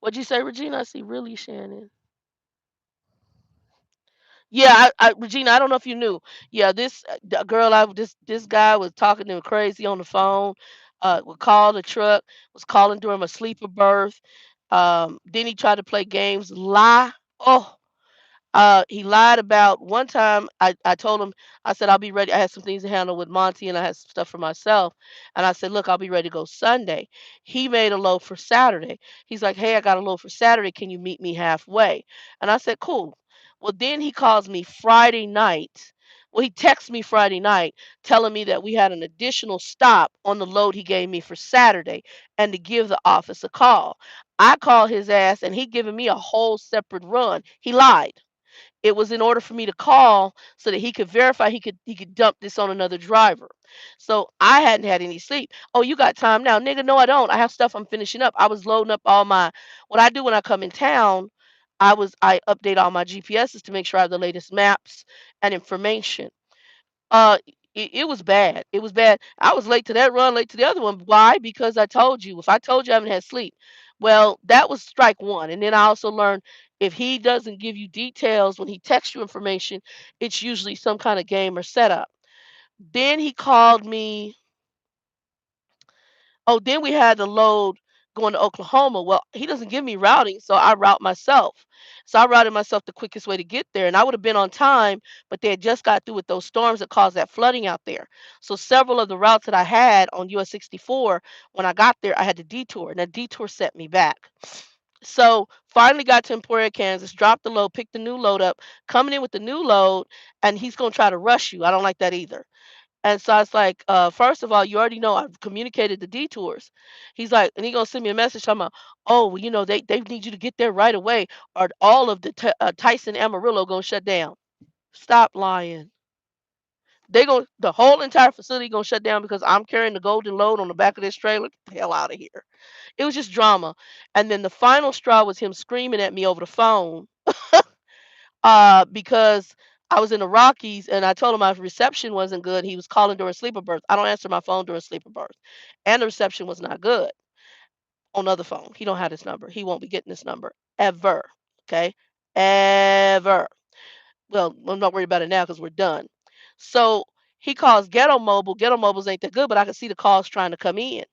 What'd you say, Regina? I see really Shannon. Yeah, Regina, I don't know if you knew. Yeah, the girl, this guy was talking to him crazy on the phone. Would call the truck, was calling during a sleeper berth. Then he tried to play games, lie. Oh, he lied about one time. I told him, I said, I'll be ready. I had some things to handle with Monty and I had some stuff for myself. And I said, look, I'll be ready to go Sunday. He made a load for Saturday. He's like, hey, I got a load for Saturday. Can you meet me halfway? And I said, cool. Well, then he calls me Friday night. Well, he texts me Friday night telling me that we had an additional stop on the load he gave me for Saturday and to give the office a call. I call his ass and he giving me a whole separate run. He lied. It was in order for me to call so that he could verify he could dump this on another driver. So I hadn't had any sleep. Oh, you got time now, nigga? No, I don't. I have stuff I'm finishing up. I was loading up all my what I do when I come in town. I update all my GPSs to make sure I have the latest maps and information. Uh, It was bad. It was bad. I was late to that run, late to the other one. Why? Because I told you. If I told you I haven't had sleep, well, that was strike one. And then I also learned if he doesn't give you details when he texts you information, it's usually some kind of game or setup. Then he called me. Oh, then we had the load going to Oklahoma. Well, he doesn't give me routing, so I route myself. So I routed myself the quickest way to get there, and I would have been on time, but they had just got through with those storms that caused that flooding out there. So several of the routes that I had on US 64, when I got there, I had to detour, and that detour set me back. So finally got to Emporia, Kansas, dropped the load, picked the new load up, coming in with the new load, and he's gonna try to rush you. I don't like that either. And so I was like, first of all, you already know I've communicated the detours. He's like, and he gonna send me a message talking about, oh, well, they need you to get there right away, or all of the Tyson Amarillo gonna shut down. Stop lying. The whole entire facility gonna shut down because I'm carrying the golden load on the back of this trailer. Get the hell out of here. It was just drama. And then the final straw was him screaming at me over the phone, because I was in the Rockies and I told him my reception wasn't good. He was calling during sleeper birth. I don't answer my phone during sleeper birth. And the reception was not good on the other phone. He don't have this number. He won't be getting this number ever. Okay? Ever. Well, I'm not worried about it now because we're done. So he calls Ghetto Mobile. Ghetto Mobiles ain't that good, but I can see the calls trying to come in.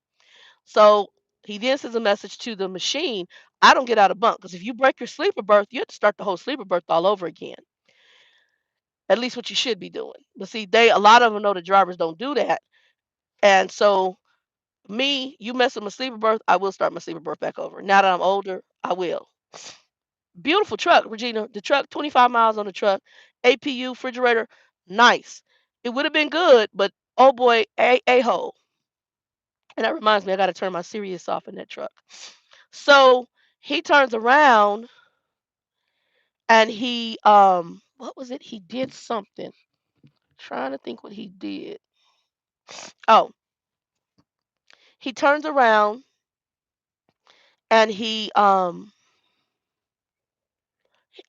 So he then sends a message to the machine. I don't get out of bunk because if you break your sleeper berth, you have to start the whole sleeper berth all over again. At least what you should be doing. But see, a lot of them know the drivers don't do that. And so me, you mess with my sleeper berth, I will start my sleeper berth back over. Now that I'm older, I will. Beautiful truck, Regina. The truck, 25 miles on the truck, APU refrigerator, nice. It would have been good, but oh boy, a hole. And that reminds me, I got to turn my Sirius off in that truck. So he turns around and what was it? He did something. Trying to think what he did. Oh, he turns around and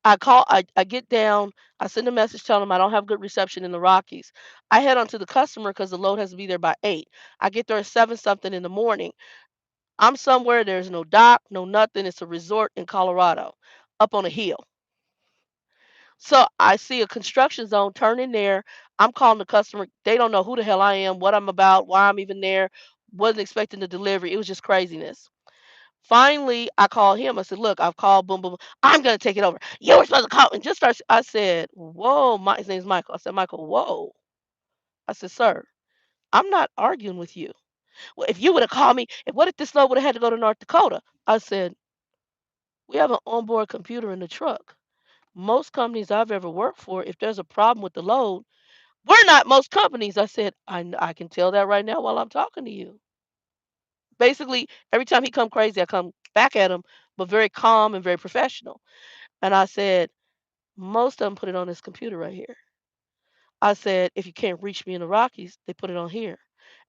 I get down, I send a message telling him I don't have good reception in the Rockies. I head on to the customer because the load has to be there by 8. I get there at 7 something in the morning. I'm somewhere there's no dock, no nothing. It's a resort in Colorado, up on a hill. So I see a construction zone, turn in there. I'm calling the customer. They don't know who the hell I am, what I'm about, why I'm even there. Wasn't expecting the delivery. It was just craziness. Finally, I called him. I said, "Look, I've called boom, boom, boom. I'm gonna take it over. You were supposed to call." And just start. I said, "Whoa, his name's Michael." I said, "Michael, whoa." I said, "Sir, I'm not arguing with you. Well, if you would have called me, if what if this load would have had to go to North Dakota?" I said, "We have an onboard computer in the truck. Most companies I've ever worked for, if there's a problem with the load, we're not most companies." I said, I can tell that right now while I'm talking to you." Basically, every time he come crazy, I come back at him, but very calm and very professional. And I said, most of them put it on this computer right here. I said, if you can't reach me in the Rockies, they put it on here.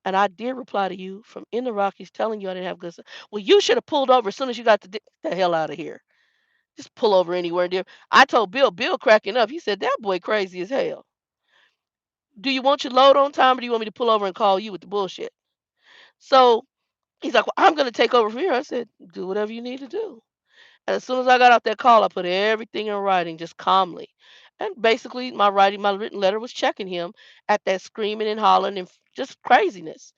And I did reply to you from in the Rockies telling you I didn't have good. Well, you should have pulled over as soon as you got the hell out of here. Just pull over anywhere, dear. I told Bill cracking up. He said, that boy crazy as hell. Do you want your load on time or do you want me to pull over and call you with the bullshit? So he's like, well, I'm going to take over from here. I said, do whatever you need to do. And as soon as I got off that call, I put everything in writing just calmly. And basically, my written letter was checking him at that screaming and hollering and just craziness.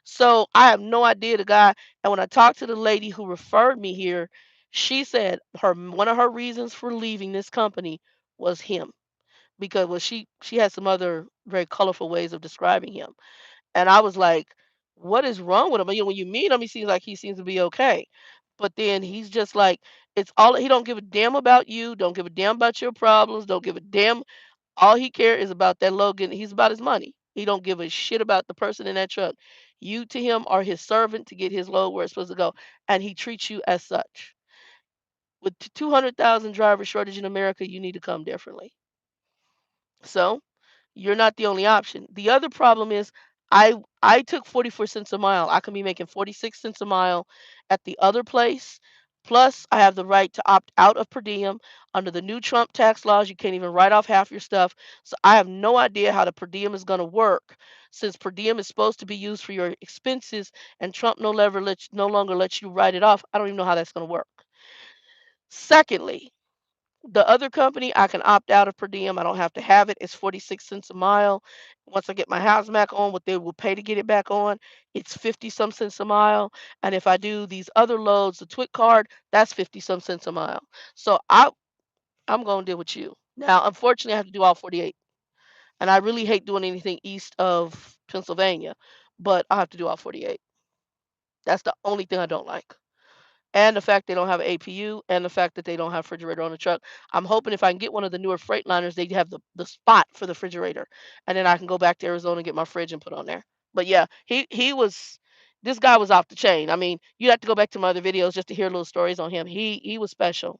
So I have no idea the guy. And when I talked to the lady who referred me here, she said one of her reasons for leaving this company was him because well she had some other very colorful ways of describing him. And I was like, "What is wrong with him?" When you meet him, he seems to be okay, but then he's just like, it's all he don't give a damn about you, don't give a damn about your problems, don't give a damn. All he care is about that Logan. He's about his money. He don't give a shit about the person in that truck. You to him are his servant to get his load where it's supposed to go, and he treats you as such. With 200,000 driver shortage in America, you need to come differently. So you're not the only option. The other problem is I took 44 cents a mile. I can be making 46 cents a mile at the other place. Plus, I have the right to opt out of per diem. Under the new Trump tax laws, you can't even write off half your stuff. So I have no idea how the per diem is going to work, since per diem is supposed to be used for your expenses, and Trump no longer lets you write it off. I don't even know how that's going to work. Secondly, the other company, I can opt out of per diem. I don't have to have it. It's 46 cents a mile. Once I get my house back on, what they will pay to get it back on, it's 50 some cents a mile. And if I do these other loads, the TWIC card, that's 50 some cents a mile. So I'm going to deal with you. Now, unfortunately, I have to do all 48. And I really hate doing anything east of Pennsylvania, but I have to do all 48. That's the only thing I don't like. And the fact they don't have an APU, and the fact that they don't have refrigerator on the truck. I'm hoping if I can get one of the newer Freightliners, they have the spot for the refrigerator, and then I can go back to Arizona and get my fridge and put on there. But yeah, he was this guy was off the chain. I mean, you have to go back to my other videos just to hear little stories on him. He was special.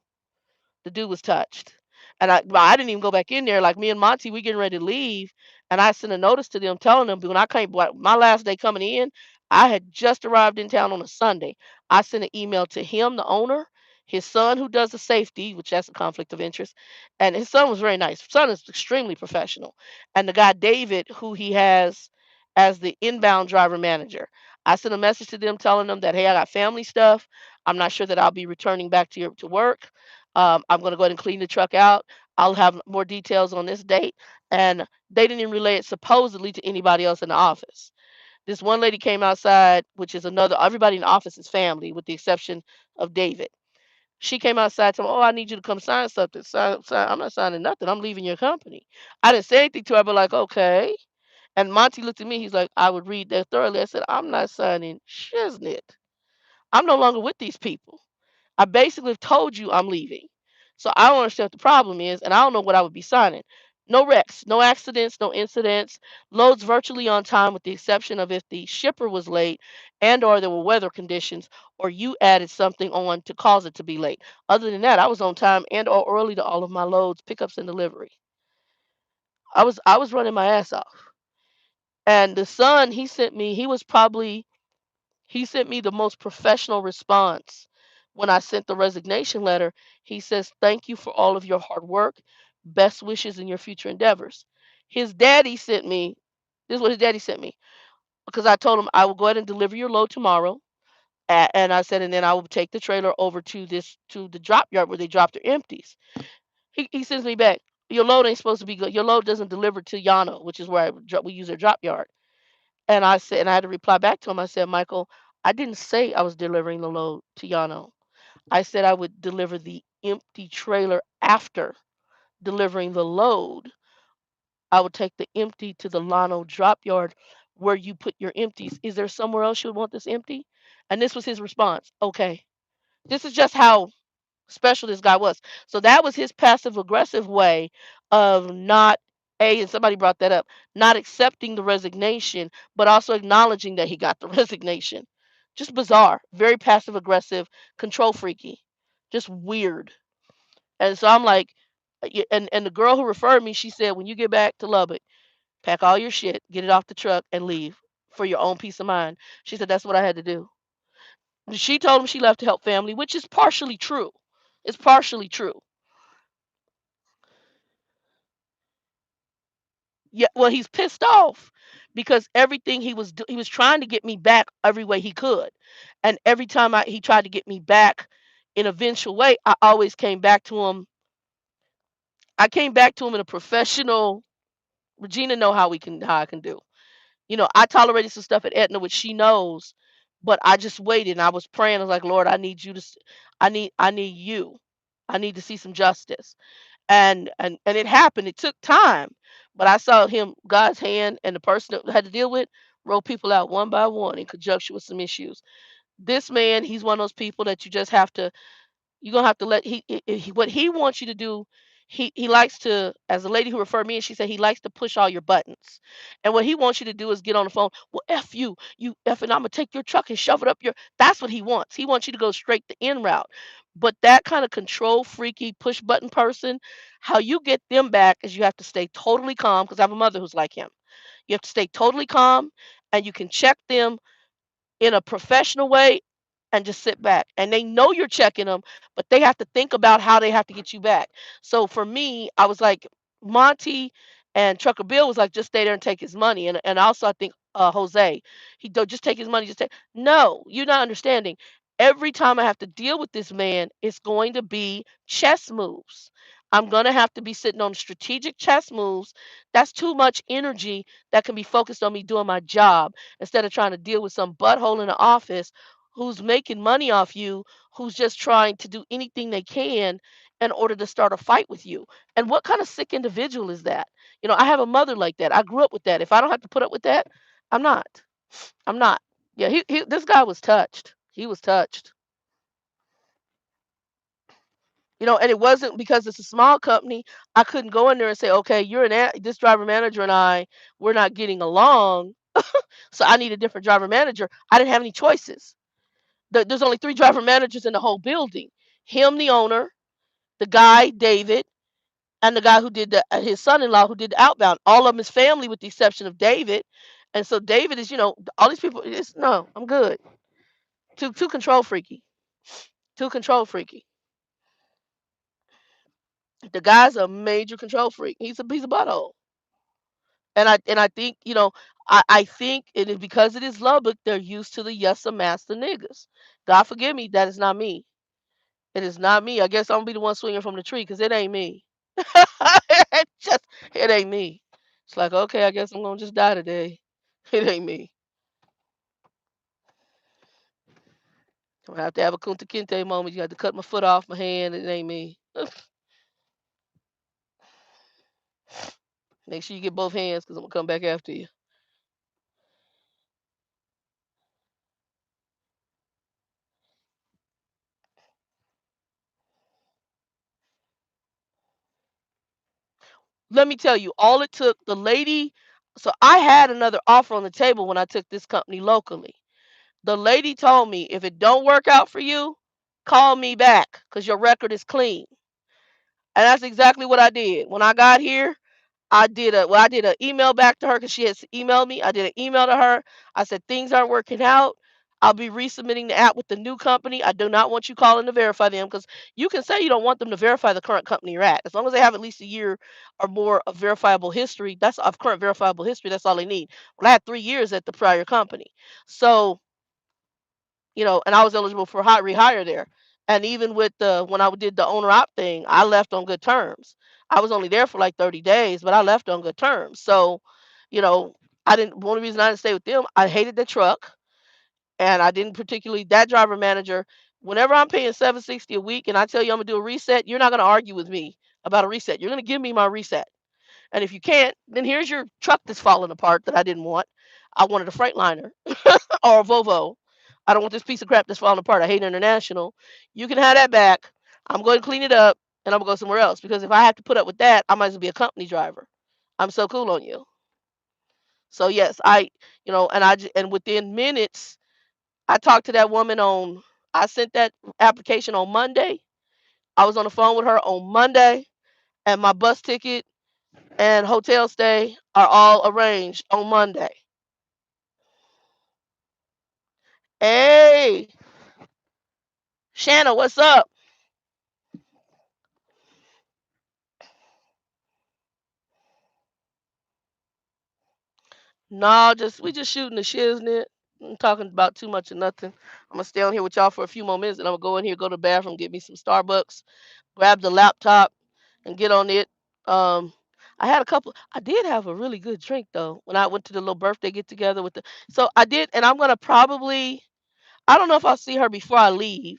The dude was touched. And I didn't even go back in there. Like me and Monty, we getting ready to leave, and I sent a notice to them telling them when I came, my last day coming in, I had just arrived in town on a Sunday. I sent an email to him, the owner, his son who does the safety, which that's a conflict of interest, and his son was very nice. Son is extremely professional, and the guy David, who he has as the inbound driver manager. I sent a message to them telling them that hey, I got family stuff. I'm not sure that I'll be returning back to work. I'm going to go ahead and clean the truck out. I'll have more details on this date. And they didn't even relay it supposedly to anybody else in the office. This one lady came outside, which is another, everybody in the office is family, with the exception of David. She came outside to me, oh, I need you to come sign something. I'm not signing nothing. I'm leaving your company. I didn't say anything to her, but like, okay. And Monty looked at me. He's like, I would read that thoroughly. I said, I'm not signing Shiznit. I'm no longer with these people. I basically have told you I'm leaving. So I don't understand what the problem is, and I don't know what I would be signing. No wrecks, no accidents, no incidents, loads virtually on time with the exception of if the shipper was late and or there were weather conditions or you added something on to cause it to be late. Other than that, I was on time and or early to all of my loads, pickups and delivery. I was running my ass off. And the son he sent me, he sent me the most professional response when I sent the resignation letter. He says, thank you for all of your hard work. Best wishes in your future endeavors. His daddy sent me, this is what his daddy sent me, because I told him I will go ahead and deliver your load tomorrow. And I said, and then I will take the trailer over to the drop yard where they drop their empties. He sends me back. Your load ain't supposed to be good. Your load doesn't deliver to Yano, which is where we use our drop yard. And I said, and I had to reply back to him. I said, Michael, I didn't say I was delivering the load to Yano. I said I would deliver the empty trailer after delivering the load. I would take the empty to the Lano drop yard where you put your empties. Is there somewhere else you would want this empty? And this was his response. Okay. This is just how special this guy was. So that was his passive aggressive way of not and somebody brought that up, not accepting the resignation, but also acknowledging that he got the resignation. Just bizarre, very passive aggressive, control freaky, just weird. And so I'm like, and the girl who referred me, she said, when you get back to Lubbock, pack all your shit, get it off the truck, and leave for your own peace of mind. She said that's what I had to do. She told him she left to help family, which is partially true. It's partially true. Yeah, well, he's pissed off because everything he was trying to get me back every way he could, and every time he tried to get me back in a vengeful way, I always came back to him. I came back to him in a professional. Regina know how I can do. You know, I tolerated some stuff at Etna, which she knows, but I just waited and I was praying. I was like, Lord, I need you to, I need you. I need to see some justice. And it happened. It took time, but I saw him, God's hand, and the person that had to deal with roll people out one by one in conjunction with some issues. This man, he's one of those people that you just have to you're gonna have to let what he wants you to do. He likes to, as a lady who referred me, and she said he likes to push all your buttons. And what he wants you to do is get on the phone. Well, f you f, and I'm gonna take your truck and shove it up your. That's what he wants. He wants you to go straight the in route. But that kind of control freaky push button person, how you get them back is you have to stay totally calm. Because I have a mother who's like him. You have to stay totally calm, and you can check them in a professional way and just sit back. And they know you're checking them, but they have to think about how they have to get you back. So for me, I was like, Monty and Trucker Bill was like, just stay there and take his money. And also I think Jose, he don't just take his money, just take. No, you're not understanding. Every time I have to deal with this man, it's going to be chess moves. I'm going to have to be sitting on strategic chess moves. That's too much energy that can be focused on me doing my job instead of trying to deal with some butthole in the office who's making money off you, who's just trying to do anything they can in order to start a fight with you. And what kind of sick individual is that? I have a mother like that. I grew up with that. If I don't have to put up with that, I'm not. I'm not. Yeah, he this guy was touched. He was touched. And it wasn't because it's a small company. I couldn't go in there and say, okay, this driver manager and we're not getting along. So I need a different driver manager. I didn't have any choices. There's only three driver managers in the whole building. Him, the owner, the guy, David, and the guy who did his son-in-law who did the outbound. All of them is family with the exception of David. And so David is, all these people. No, I'm good. Too control freaky. Too control freaky. The guy's a major control freak. He's a butthole. And I think I think it is because it is Lubbock. They're used to the yes master niggas. God forgive me, that is not me. It is not me. I guess I'm gonna be the one swinging from the tree because it ain't me. It ain't me. It's like, okay, I guess I'm gonna just die today. It ain't me. I'm gonna have to have a Kunta Kinte moment. You have to cut my foot off my hand. It ain't me. Make sure you get both hands because I'm gonna come back after you. Let me tell you, all it took, the lady. So I had another offer on the table when I took this company locally. The lady told me, if it don't work out for you, call me back because your record is clean. And that's exactly what I did. When I got here, I did an email back to her because she had emailed me. I did an email to her. I said things aren't working out. I'll be resubmitting the app with the new company. I do not want you calling to verify them because you can say you don't want them to verify the current company you're at. As long as they have at least a year or more of verifiable history, that's of current verifiable history. That's all they need. Well, I had 3 years at the prior company, so and I was eligible for hot rehire there. And even with the when I did the owner op thing, I left on good terms. I was only there for like 30 days, but I left on good terms. So, you know, I didn't. One of the reasons I didn't stay with them, I hated the truck, and I didn't particularly that driver manager. Whenever I'm paying 760 a week, and I tell you I'm gonna do a reset, you're not gonna argue with me about a reset. You're gonna give me my reset. And if you can't, then here's your truck that's falling apart that I didn't want. I wanted a Freightliner or a Volvo. I don't want this piece of crap that's falling apart. I hate International. You can have that back. I'm going to clean it up and I'm gonna go somewhere else because if I have to put up with that, I might as well be a company driver. I'm so cool on you. So yes, and within minutes, I talked to that woman on. I sent that application on Monday. I was on the phone with her on Monday, and my bus ticket and hotel stay are all arranged on Monday. Hey, Shanna, what's up? No, we just shooting the shiznit. I'm talking about too much of nothing. I'm gonna stay on here with y'all for a few more minutes, and I'm gonna go in here, go to the bathroom, get me some Starbucks, grab the laptop, and get on it. Um, I had a couple. I did have a really good drink though when I went to the little birthday get together with the. So I did, and I'm gonna probably. I don't know if I'll see her before I leave,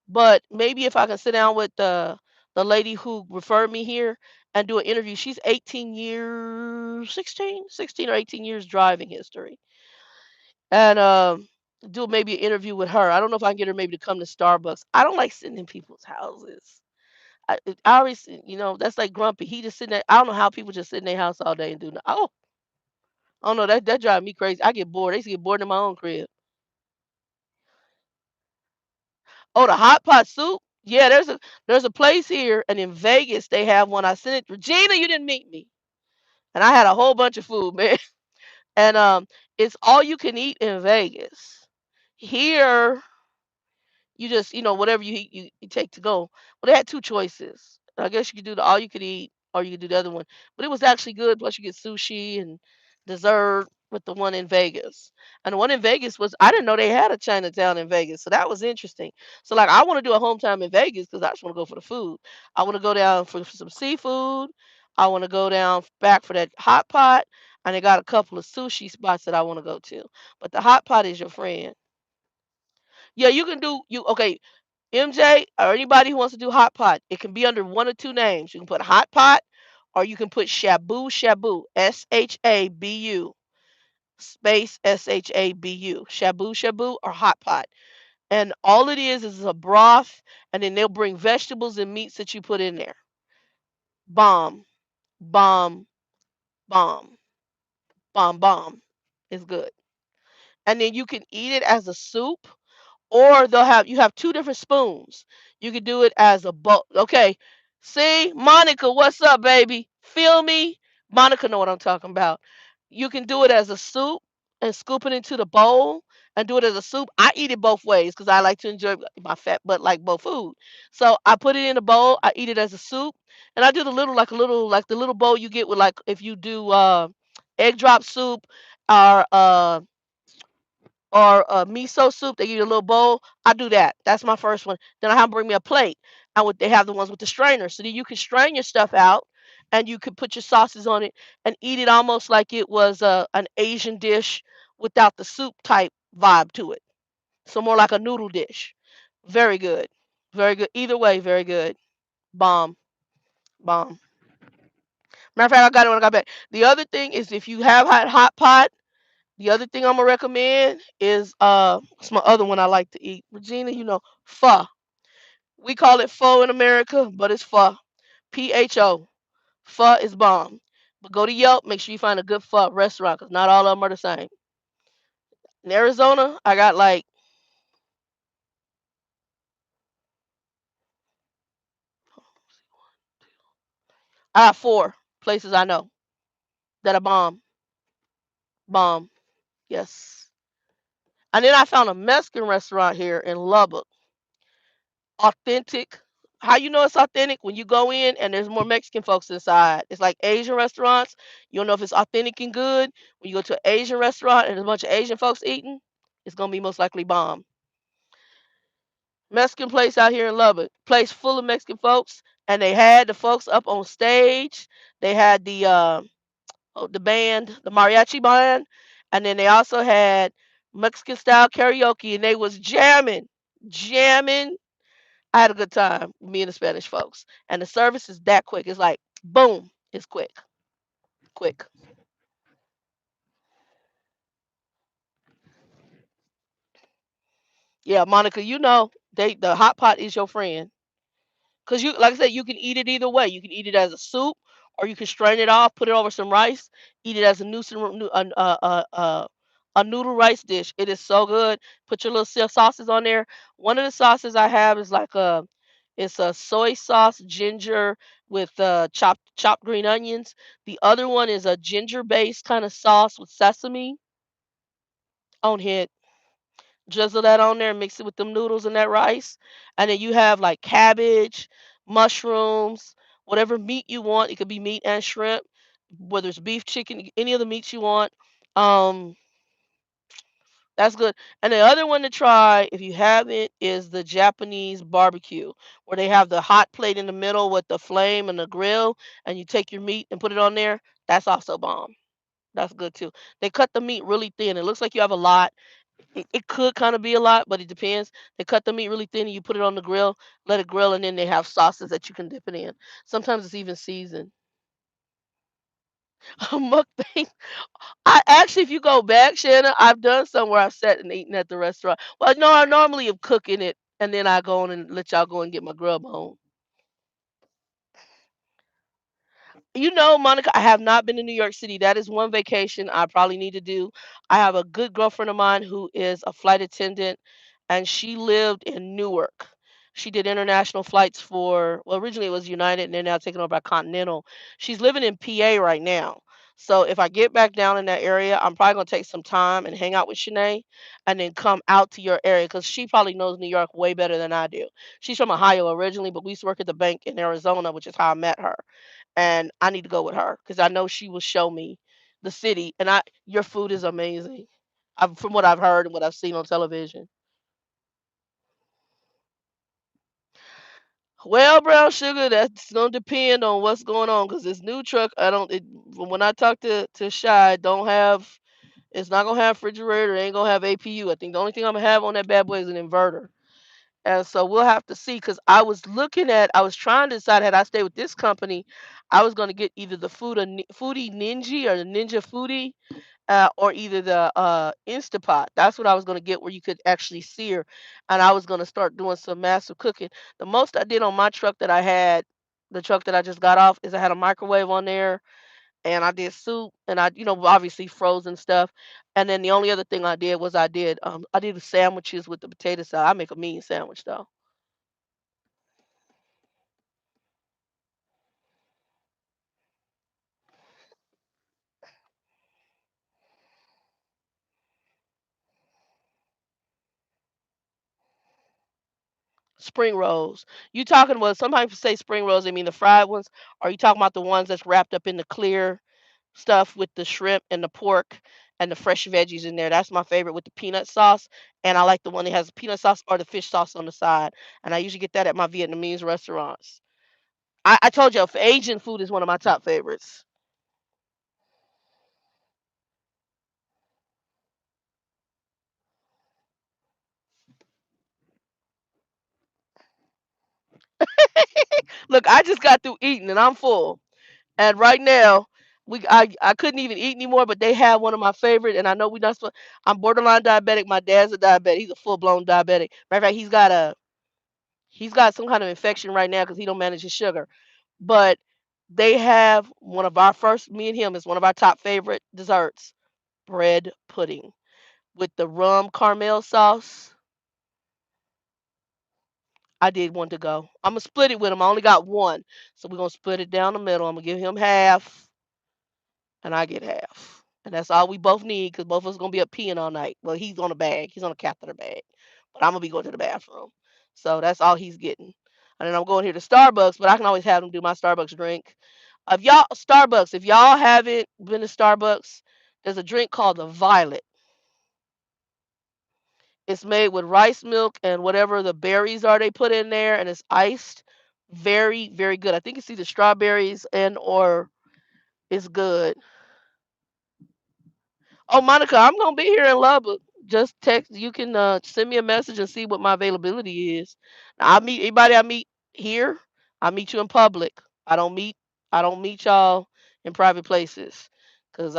but maybe if I can sit down with the lady who referred me here and do an interview. She's 18 years, 16 or 18 years driving history, and do maybe an interview with her. I don't know if I can get her maybe to come to Starbucks. I don't like sitting in people's houses. I always, that's like Grumpy. He just sitting there. I don't know how people just sit in their house all day and do nothing. Oh no, that drives me crazy. I get bored. I used to get bored in my own crib. Oh, the hot pot soup. Yeah, there's a place here, and in Vegas they have one. I sent it. Regina, you didn't meet me, and I had a whole bunch of food, man. And it's all you can eat in Vegas. Here, You just, whatever you eat, you take to go. Well, they had two choices. I guess you could do the all you could eat, or you could do the other one. But it was actually good. Plus, you get sushi and dessert with the one in Vegas. And the one in Vegas was, I didn't know they had a Chinatown in Vegas, so that was interesting. So like, I want to do a home time in Vegas because I just want to go for the food. I want to go down for some seafood. I want to go down back for that hot pot, and they got a couple of sushi spots that I want to go to. But the hot pot is your friend. Yeah, you can do you okay. MJ or anybody who wants to do hot pot, it can be under one or two names. You can put hot pot or you can put shabu shabu, SHABU space SHABU, shabu shabu or hot pot. And all it is a broth, and then they'll bring vegetables and meats that you put in there. Bomb, bomb, bomb, bomb, bomb. It's good. And then you can eat it as a soup, or you have two different spoons. You can do it as a bowl. Okay. See, Monica, what's up, baby? Feel me? Monica know what I'm talking about. You can do it as a soup and scoop it into the bowl and do it as a soup. I eat it both ways because I like to enjoy my fat butt like both food. So I put it in a bowl. I eat it as a soup, and I do the little like the little bowl you get with like if you do egg drop soup or miso soup. They give you a little bowl. I do that. That's my first one. Then I have them bring me a plate. And they have the ones with the strainer. So then you can strain your stuff out and you can put your sauces on it and eat it almost like it was an Asian dish without the soup type vibe to it. So more like a noodle dish. Very good. Very good. Either way, very good. Bomb. Bomb. Matter of fact, I got it when I got back. The other thing is if you have hot pot, the other thing I'm gonna recommend is what's my other one I like to eat? Regina, pho. We call it pho in America, but it's pho. PHO. Pho is bomb. But go to Yelp, make sure you find a good pho restaurant, because not all of them are the same. In Arizona, I got four places I know that are bomb. Bomb. Yes. And then I found a Mexican restaurant here in Lubbock. Authentic. How you know it's authentic? When you go in and there's more Mexican folks inside. It's like Asian restaurants. You don't know if it's authentic and good. When you go to an Asian restaurant and there's a bunch of Asian folks eating, it's gonna be most likely bomb. Mexican place out here in Lubbock, place full of Mexican folks, and they had the folks up on stage. They had the band, the mariachi band, and then they also had Mexican style karaoke, and they was jamming. I had a good time, me and the Spanish folks. And the service is that quick. It's like boom, it's quick, quick. Yeah, Monica, the hot pot is your friend. Cause like I said, you can eat it either way. You can eat it as a soup, or you can strain it off, put it over some rice, eat it as a noodle rice dish. It is so good. Put your little sauces on there. One of the sauces I have is it's a soy sauce ginger with chopped green onions. The other one is a ginger based kind of sauce with sesame on it. Drizzle that on there, mix it with them noodles and that rice, and then you have like cabbage, mushrooms, whatever meat you want. It could be meat and shrimp, whether it's beef, chicken, any of the meats you want. Um, that's good. And the other one to try, if you haven't, is the Japanese barbecue, where they have the hot plate in the middle with the flame and the grill, and you take your meat and put it on there. That's also bomb. That's good too. They cut the meat really thin. It looks like you have a lot. It could kind of be a lot, but it depends. They cut the meat really thin and you put it on the grill, let it grill, and then they have sauces that you can dip it in. Sometimes it's even seasoned. A mukbang. I actually, if you go back, Shannon, I've done some where I've sat and eaten at the restaurant. Well, no, I normally am cooking it, and then I go on and let y'all go and get my grub on. Monica, I have not been to New York City. That is one vacation I probably need to do. I have a good girlfriend of mine who is a flight attendant, and she lived in Newark. She did international flights well, originally it was United, and they're now taken over by Continental. She's living in PA right now. So if I get back down in that area, I'm probably gonna take some time and hang out with Shanae, and then come out to your area because she probably knows New York way better than I do. She's from Ohio originally, but we used to work at the bank in Arizona, which is how I met her. And I need to go with her because I know she will show me the city. And your food is amazing. From what I've heard and what I've seen on television. Well, brown sugar, that's gonna depend on what's going on. Cause this new truck, I don't. From when I talked to Shy, don't have. It's not gonna have refrigerator. It ain't gonna have APU. I think the only thing I'm gonna have on that bad boy is an inverter. And so we'll have to see. Cause I was trying to decide had I stayed with this company, I was gonna get either the Foodie Ninja or the Ninja Foodie, or either the Instapot. That's what I was gonna get, where you could actually sear, and I was gonna start doing some massive cooking. The most I did on my truck that I had, the truck that I just got off, is I had a microwave on there, and I did soup, and obviously frozen stuff. And then the only other thing I did was I did the sandwiches with the potato salad. I make a mean sandwich though. Spring rolls. You talking about sometimes people say spring rolls, they mean the fried ones. Are you talking about the ones that's wrapped up in the clear stuff with the shrimp and the pork and the fresh veggies in there? That's my favorite with the peanut sauce. And I like the one that has peanut sauce or the fish sauce on the side. And I usually get that at my Vietnamese restaurants. I told you, Asian food is one of my top favorites. Look, I just got through eating and I'm full. And right now, I couldn't even eat anymore, but they have one of my favorite, and I know we not supposed. I'm borderline diabetic. My dad's a diabetic. He's a full blown diabetic. Matter of fact, he's got some kind of infection right now because he don't manage his sugar. But they have one of our first. Me and him is one of our top favorite desserts: bread pudding with the rum caramel sauce. I did one to go. I'm gonna split it with him. I only got one, so we're gonna split it down the middle. I'm gonna give him half and I get half. And that's all we both need because both of us gonna be up peeing all night. Well, he's on a bag. He's on a catheter bag, but I'm gonna be going to the bathroom. So that's all he's getting. And then I'm going here to Starbucks, but I can always have him do my Starbucks drink. If y'all haven't been to Starbucks, there's a drink called the Violet. It's made with rice milk and whatever the berries are they put in there, and it's iced. Very, very good. I think it's either strawberries and or it's good. Oh, Monica, I'm gonna be here in Lubbock. Just text. You can send me a message and see what my availability is. I meet anybody I meet here. I meet you in public. I don't meet. I don't meet y'all in private places because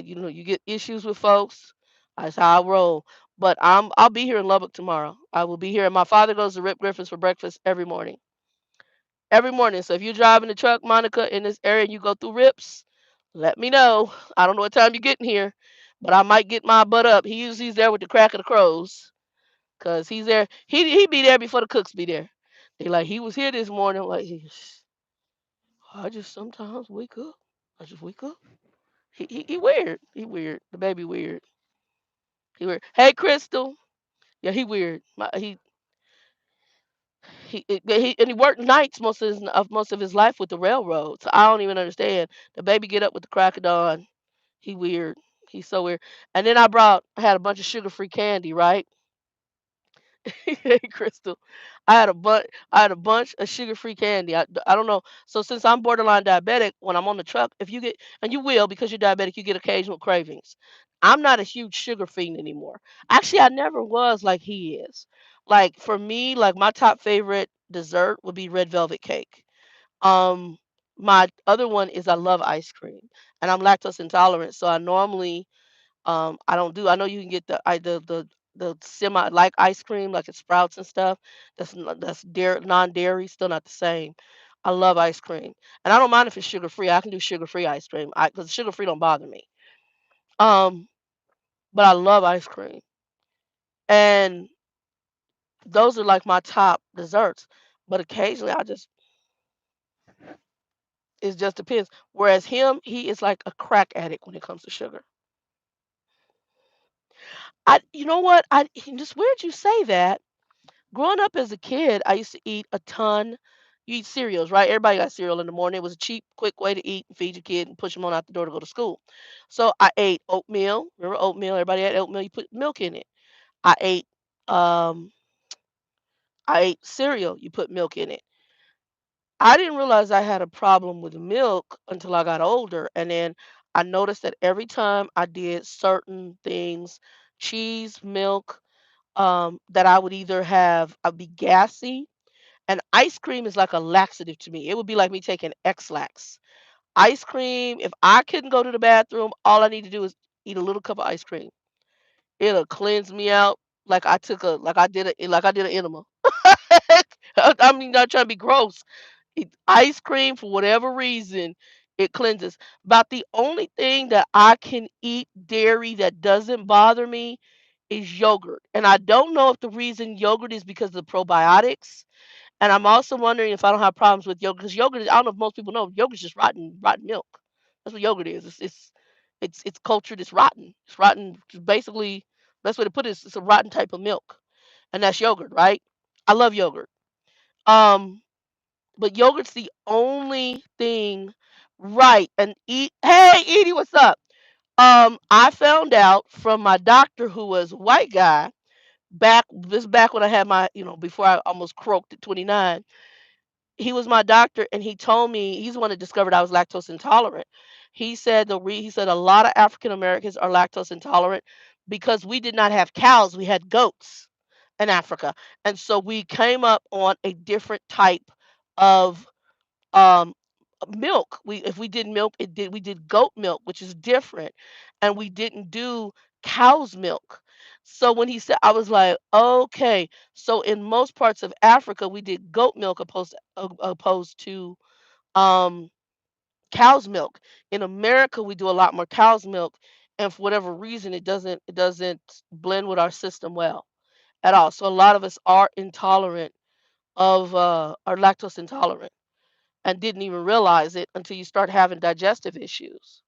you get issues with folks. That's how I roll. But I'll be here in Lubbock tomorrow. I will be here. And my father goes to Rip Griffin's for breakfast every morning. Every morning. So if you're driving the truck, Monica, in this area and you go through Rips, let me know. I don't know what time you're getting here, but I might get my butt up. He usually there with the crack of the crows, cause he's there. He be there before the cooks be there. They like he was here this morning. Like I just sometimes wake up. I just wake up. He weird. He weird. The baby weird. He weird. Hey Crystal. Yeah, he weird. He worked nights most of his life with the railroad. So I don't even understand. The baby get up with the crack of dawn. He weird. He's so weird. And then I had a bunch of sugar-free candy, right? Hey, Crystal. I had a bunch of sugar-free candy. I don't know. So since I'm borderline diabetic, when I'm on the truck, if you get and you will because you're diabetic, you get occasional cravings. I'm not a huge sugar fiend anymore. Actually, I never was like he is. Like for me, like my top favorite dessert would be red velvet cake. Um, my other one is I love ice cream, and I'm lactose intolerant, so I don't do. I know you can get the semi like ice cream, like at Sprouts and stuff. That's non-dairy, still not the same. I love ice cream, and I don't mind if it's sugar free. I can do sugar free ice cream. I because sugar free don't bother me. Um, but I love ice cream, and those are like my top desserts. But occasionally, I just It just depends. Whereas him, he is like a crack addict when it comes to sugar. You know what? Just weird you say that. Growing up as a kid, I used to eat a ton. You eat cereals, right? Everybody got cereal in the morning. It was a cheap, quick way to eat and feed your kid and push them on out the door to go to school. So I ate oatmeal. Remember oatmeal? Everybody had oatmeal. You put milk in it. I ate um I ate cereal. You put milk in it. I didn't realize I had a problem with milk until I got older, and then I noticed that every time I did certain things, cheese, milk, that I would either have I'd be gassy, and ice cream is like a laxative to me. It would be like me taking X-Lax. Ice cream, if I couldn't go to the bathroom, all I need to do is eat a little cup of ice cream. It'll cleanse me out like I did an enema. I mean, not trying to be gross. Ice cream, for whatever reason, it cleanses. About the only thing that I can eat dairy that doesn't bother me is yogurt. And I don't know if the reason yogurt is because of the probiotics. And I'm also wondering if I don't have problems with yogurt because yogurt is, I don't know if most people know, yogurt's just rotten milk. That's what yogurt is. It's cultured, it's rotten. It's rotten, basically, best way to put it is it's a rotten type of milk. And that's yogurt, right? I love yogurt. Um, but yogurt's the only thing right. And eat hey Edie, what's up? I found out from my doctor who was a white guy back when I had my, before I almost croaked at 29. He was my doctor and he told me he's the one that discovered I was lactose intolerant. He said a lot of African Americans are lactose intolerant because we did not have cows, we had goats in Africa. And so we came up on a different type of um milk. If we did milk, we did goat milk, which is different, and we didn't do cow's milk. So when he said, I was like, okay. So in most parts of Africa, we did goat milk opposed to um cow's milk. In America, we do a lot more cow's milk, and for whatever reason, it doesn't blend with our system well at all. So a lot of us are intolerant are lactose intolerant and didn't even realize it until you start having digestive issues.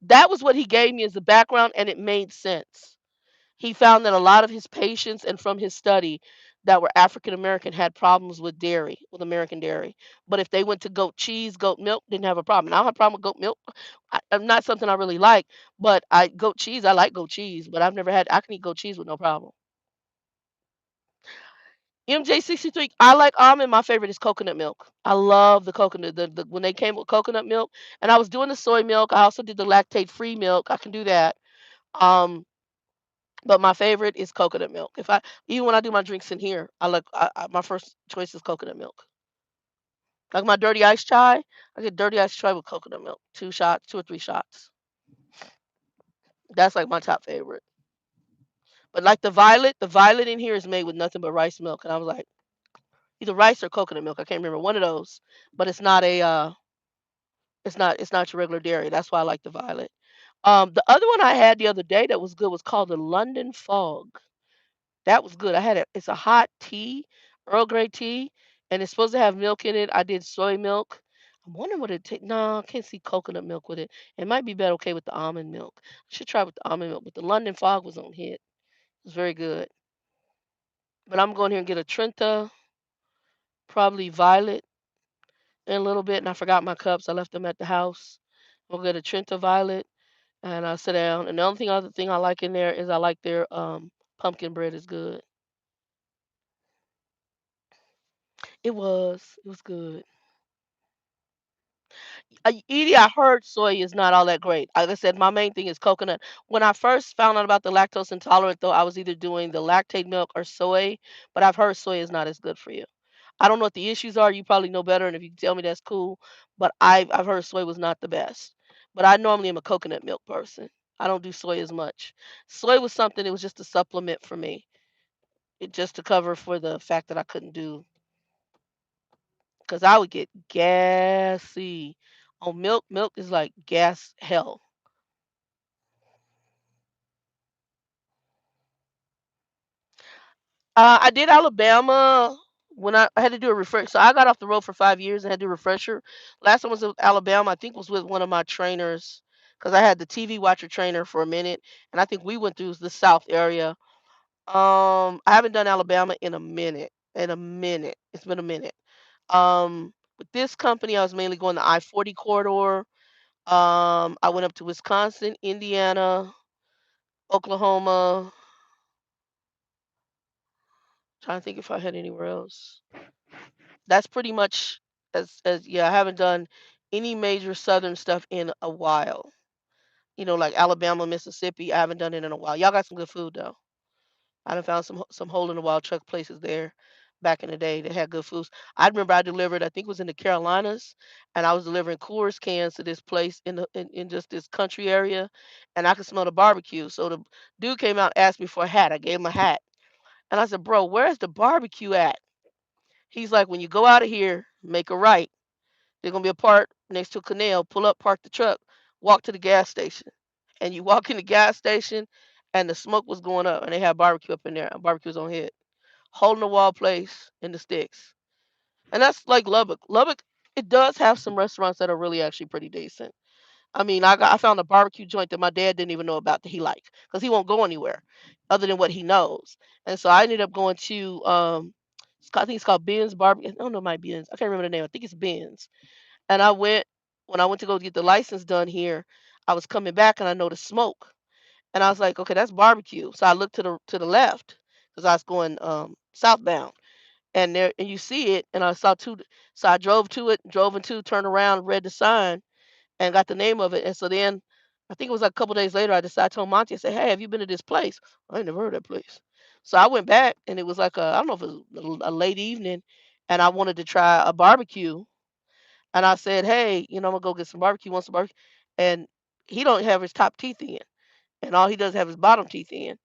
That was what he gave me as a background, and it made sense. He found that a lot of his patients, and from his study, that were African American had problems with dairy, with American dairy. But if they went to goat cheese, goat milk, didn't have a problem. And I don't have a problem with goat milk. I'm not something I really like, but goat cheese, I like goat cheese, but I can eat goat cheese with no problem. MJ63, I like almond. My favorite is coconut milk. I love the coconut. When they came with coconut milk, and I was doing the soy milk. I also did the lactate free milk. I can do that. Um, but my favorite is coconut milk. If I Even when I do my drinks in here, my first choice is coconut milk. Like my dirty ice chai, I get dirty ice chai with coconut milk. 2 shots, 2 or 3 shots. That's like my top favorite. But like the violet in here is made with nothing but rice milk, and I was like, either rice or coconut milk. I can't remember one of those, but it's not your regular dairy. That's why I like the violet. The other one I had the other day that was good was called the London Fog. That was good. I had it. It's a hot tea, Earl Grey tea, and it's supposed to have milk in it. I did soy milk. I'm wondering what it take. No, I can't see coconut milk with it. It might be better okay with the almond milk. I should try with the almond milk. But the London Fog was on hit. It was very good. But I'm going here and get a Trenta, probably violet in a little bit. And I forgot my cups. I left them at the house. We'll get a Trenta violet and I'll sit down. And the only other thing I like in there is I like their pumpkin bread is good. It was good. Edie, I heard soy is not all that great. Like I said, my main thing is coconut. When I first found out about the lactose intolerant, though, I was either doing the lactate milk or soy, but I've heard soy is not as good for you. I don't know what the issues are. You probably know better, and if you can tell me, that's cool. But I've heard soy was not the best. But I normally am a coconut milk person. I don't do soy as much. Soy was something. It was just a supplement for me. It just to cover for the fact that I couldn't do because I would get gassy. On milk, milk is like gas hell. I did Alabama when I had to do a refresh. So I got off the road for 5 years and had to do a refresher. Last one was with Alabama. I think was with one of my trainers because I had the TV watcher trainer for a minute, and I think we went through the South area. I haven't done Alabama in a minute. In a minute, it's been a minute. With this company, I was mainly going the I-40 corridor. I went up to Wisconsin, Indiana, Oklahoma. Trying to think if I had anywhere else. That's pretty much as yeah, I haven't done any major southern stuff in a while. Like Alabama, Mississippi, I haven't done it in a while. Y'all got some good food though. I done found some hole in the wall truck places there back in the day that had good foods. I remember I delivered, I think it was in the Carolinas, and I was delivering Coors cans to this place in just this country area, and I could smell the barbecue. So the dude came out and asked me for a hat. I gave him a hat. And I said, "Bro, where's the barbecue at?" He's like, "When you go out of here, make a right. There's gonna be a park next to a canal. Pull up, park the truck, walk to the gas station." And you walk in the gas station, and the smoke was going up, and they had barbecue up in there. And barbecue's on hit, hole in the wall place in the sticks. And that's like Lubbock. Lubbock, it does have some restaurants that are really actually pretty decent. I mean, I found a barbecue joint that my dad didn't even know about that he liked because he won't go anywhere other than what he knows. And so I ended up going to I think it's called Ben's Barbecue. I don't know, it might be Ben's. I can't remember the name. I think it's Ben's. And I went when I went to go get the license done here. I was coming back and I noticed smoke, and I was like, okay, that's barbecue. So I looked to the left because I was going southbound, and there and you see it, and I saw two. So I drove to it, drove into, turned around, read the sign, and got the name of it. And so then I think it was like a couple days later, I decided, I told Monty, I said, "Hey, have you been to this place?" I ain't never heard of that place. So I went back, and it was like I don't know if it was a late evening, and I wanted to try a barbecue. And I said, "Hey, I'm gonna go get some barbecue. Want some barbecue?" And he don't have his top teeth in, and all he does have his bottom teeth in.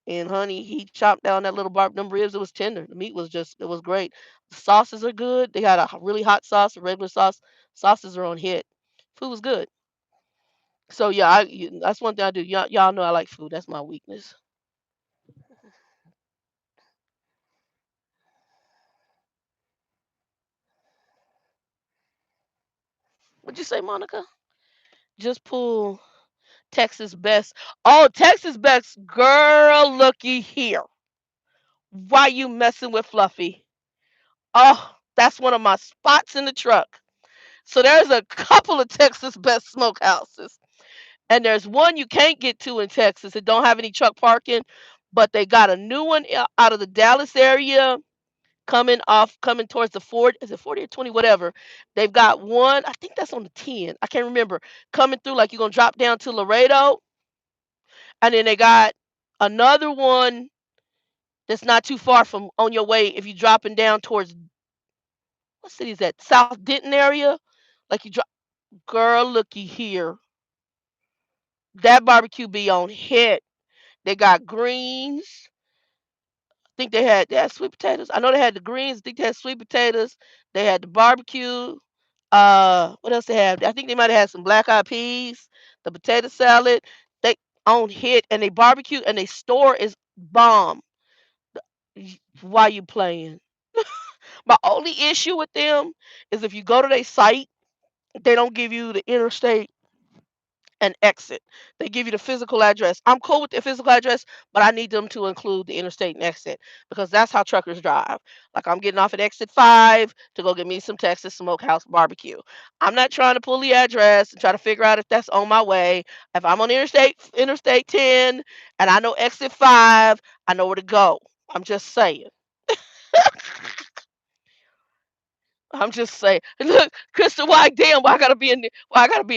And honey, he chopped down that little them ribs. It was tender. The meat was it was great. The sauces are good. They got a really hot sauce, a regular sauce. Sauces are on hit. Food was good. So yeah, that's one thing I do. Y'all know I like food. That's my weakness. What'd you say, Monica? Just pull Texas best. Oh, Texas best girl, looky here. Why you messing with Fluffy? Oh, that's one of my spots in the truck. So there's a couple of Texas best smokehouses. And there's one you can't get to in Texas. It don't have any truck parking, but they got a new one out of the Dallas area coming towards the 40, is it 40 or 20, whatever. They've got one, I think that's on the 10. I can't remember. Coming through like you're gonna drop down to Laredo, and then they got another one that's not too far from on your way if you're dropping down towards what city is that? South Denton area. Like you drop, girl, looky here. That barbecue be on hit. They got greens. Think they had sweet potatoes. I know they had the greens. I think they had sweet potatoes. They had the barbecue. What else they have? I think they might have had some black eyed peas, the potato salad. They on hit and they barbecue and they store is bomb. Why you playing? My only issue with them is if you go to their site, they don't give you the interstate and exit. They give you the physical address. I'm cool with the physical address, but I need them to include the interstate and exit because that's how truckers drive. Like I'm getting off at exit 5 to go get me some Texas Smokehouse barbecue. I'm not trying to pull the address and try to figure out if that's on my way. If I'm on interstate 10 and I know exit 5, I know where to go. I'm just saying. I'm just saying. Look, Crystal, why damn, why I gotta be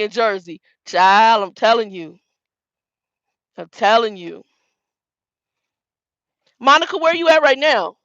in Jersey? Child, I'm telling you. I'm telling you. Monica, where you at right now?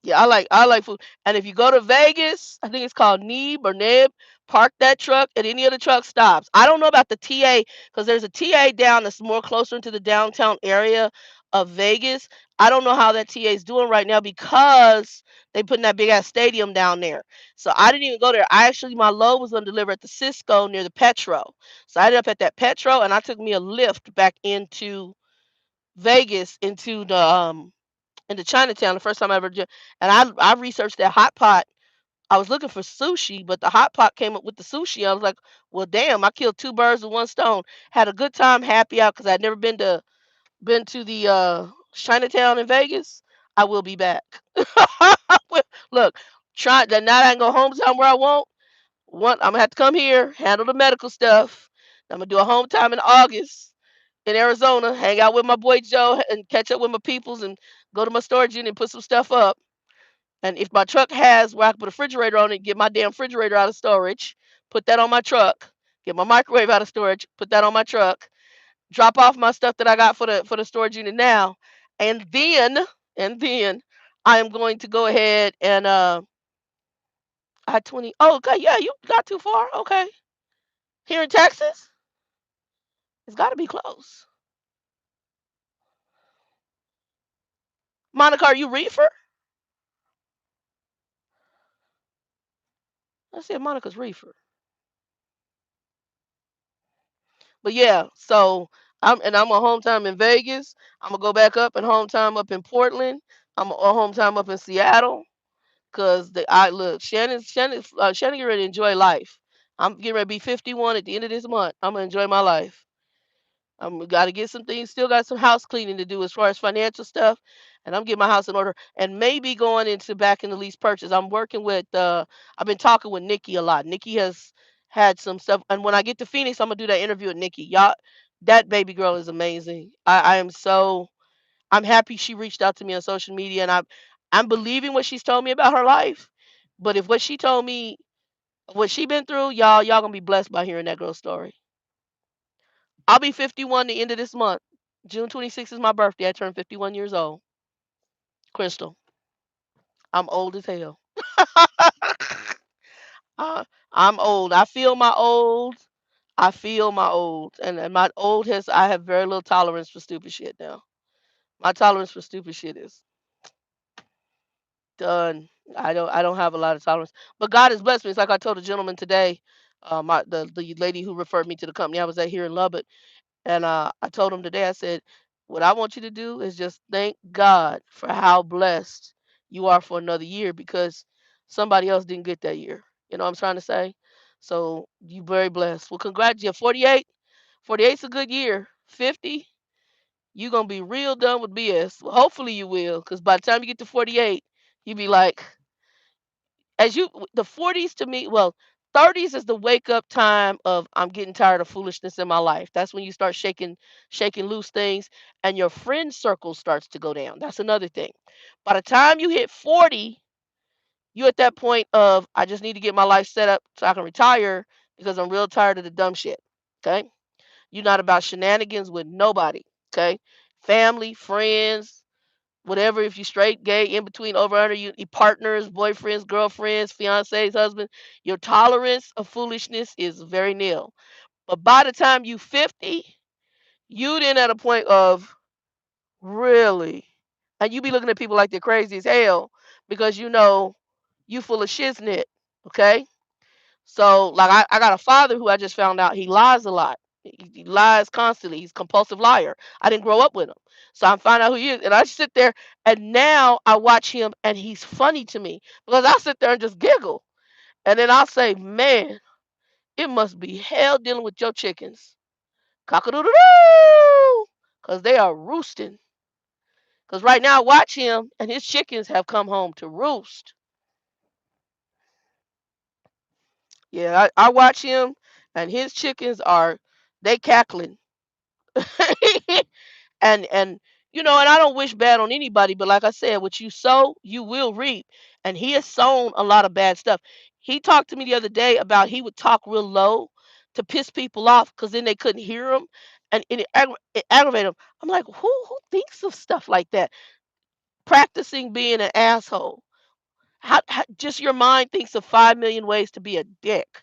Yeah, I like food. And if you go to Vegas, I think it's called Neb or Neb, park that truck at any of the truck stops. I don't know about the TA because there's a TA down that's more closer into the downtown area of Vegas. I don't know how that TA is doing right now because they putting that big ass stadium down there. So I didn't even go there. I actually my load was gonna deliver at the Cisco near the Petro. So I ended up at that Petro and I took me a lift back into Vegas into Chinatown the first time I ever did. And I researched that hot pot. I was looking for sushi, but the hot pot came up with the sushi. I was like, well, damn, I killed two birds with one stone. Had a good time, happy out because I'd never been to the Chinatown in Vegas. I will be back. Look, try that now I can go home time where I want. I'm gonna have to come here, handle the medical stuff. I'm gonna do a home time in August in Arizona, hang out with my boy Joe and catch up with my peoples and go to my storage unit and put some stuff up. And if my truck has where I can put a refrigerator on it, get my damn refrigerator out of storage, put that on my truck, get my microwave out of storage, put that on my truck, drop off my stuff that I got for the storage unit now, and then I am going to go ahead and I-20. Oh, okay, yeah, you got too far. Okay, here in Texas, it's got to be close. Monica, are you reefer? Let's see if Monica's reefer. But yeah, so I'm a home time in Vegas. I'm gonna go back up and home time up in Portland. I'm a home time up in Seattle. Cause I look Shannon get ready to enjoy life. I'm getting ready to be 51 at the end of this month. I'm gonna enjoy my life. I'm got to get some things. Still got some house cleaning to do as far as financial stuff, and I'm getting my house in order. And maybe going into back in the lease purchase. I'm working with. I've been talking with Nikki a lot. Nikki has had some stuff, and when I get to Phoenix, I'm gonna do that interview with Nikki. Y'all, that baby girl is amazing. I am so. I'm happy she reached out to me on social media, and I'm believing what she's told me about her life. But if what she told me, what she been through, y'all gonna be blessed by hearing that girl's story. I'll be 51 the end of this month. June 26th is my birthday. I turned 51 years old. Crystal, I'm old as hell. uh, I'm old. I feel my old. I feel my old. And my old has, I have very little tolerance for stupid shit now. My tolerance for stupid shit is done. I don't have a lot of tolerance. But God has blessed me. It's like I told a gentleman today, the lady who referred me to the company I was at here in Lubbock. And I told him today, I said, what I want you to do is just thank God for how blessed you are for another year because somebody else didn't get that year. You know what I'm trying to say? So you very blessed. Well, congrats. You 48. 48's a good year. 50, you're going to be real done with BS. Well, hopefully you will because by the time you get to 48, you be like, the 40s to me, well, 30s is the wake up time of I'm getting tired of foolishness in my life. That's when you start shaking loose things and your friend circle starts to go down. That's another thing. By the time you hit 40, you at that point of I just need to get my life set up so I can retire because I'm real tired of the dumb shit. Okay? You're not about shenanigans with nobody. Okay? Family, friends, whatever, if you straight, gay, in between, over, under, you partners, boyfriends, girlfriends, fiancés, husband, your tolerance of foolishness is very nil. But by the time you 50, you then at a point of really, and you be looking at people like they're crazy as hell because you know you full of shiznit, okay? So, like, I got a father who I just found out he lies a lot. He lies constantly. He's a compulsive liar. I didn't grow up with him. So I'm finding out who he is. And I sit there and now I watch him and he's funny to me because I sit there and just giggle. And then I'll say, man, it must be hell dealing with your chickens. Cock a doodle doo! Because they are roosting. Because right now I watch him and his chickens have come home to roost. Yeah, I watch him and his chickens are, they cackling. And and I don't wish bad on anybody, but like I said, what you sow you will reap, and he has sown a lot of bad stuff. He talked to me the other day about he would talk real low to piss people off because then they couldn't hear him, and it aggravated him. I'm like, who thinks of stuff like that? Practicing being an asshole. How just your mind thinks of 5 million ways to be a dick.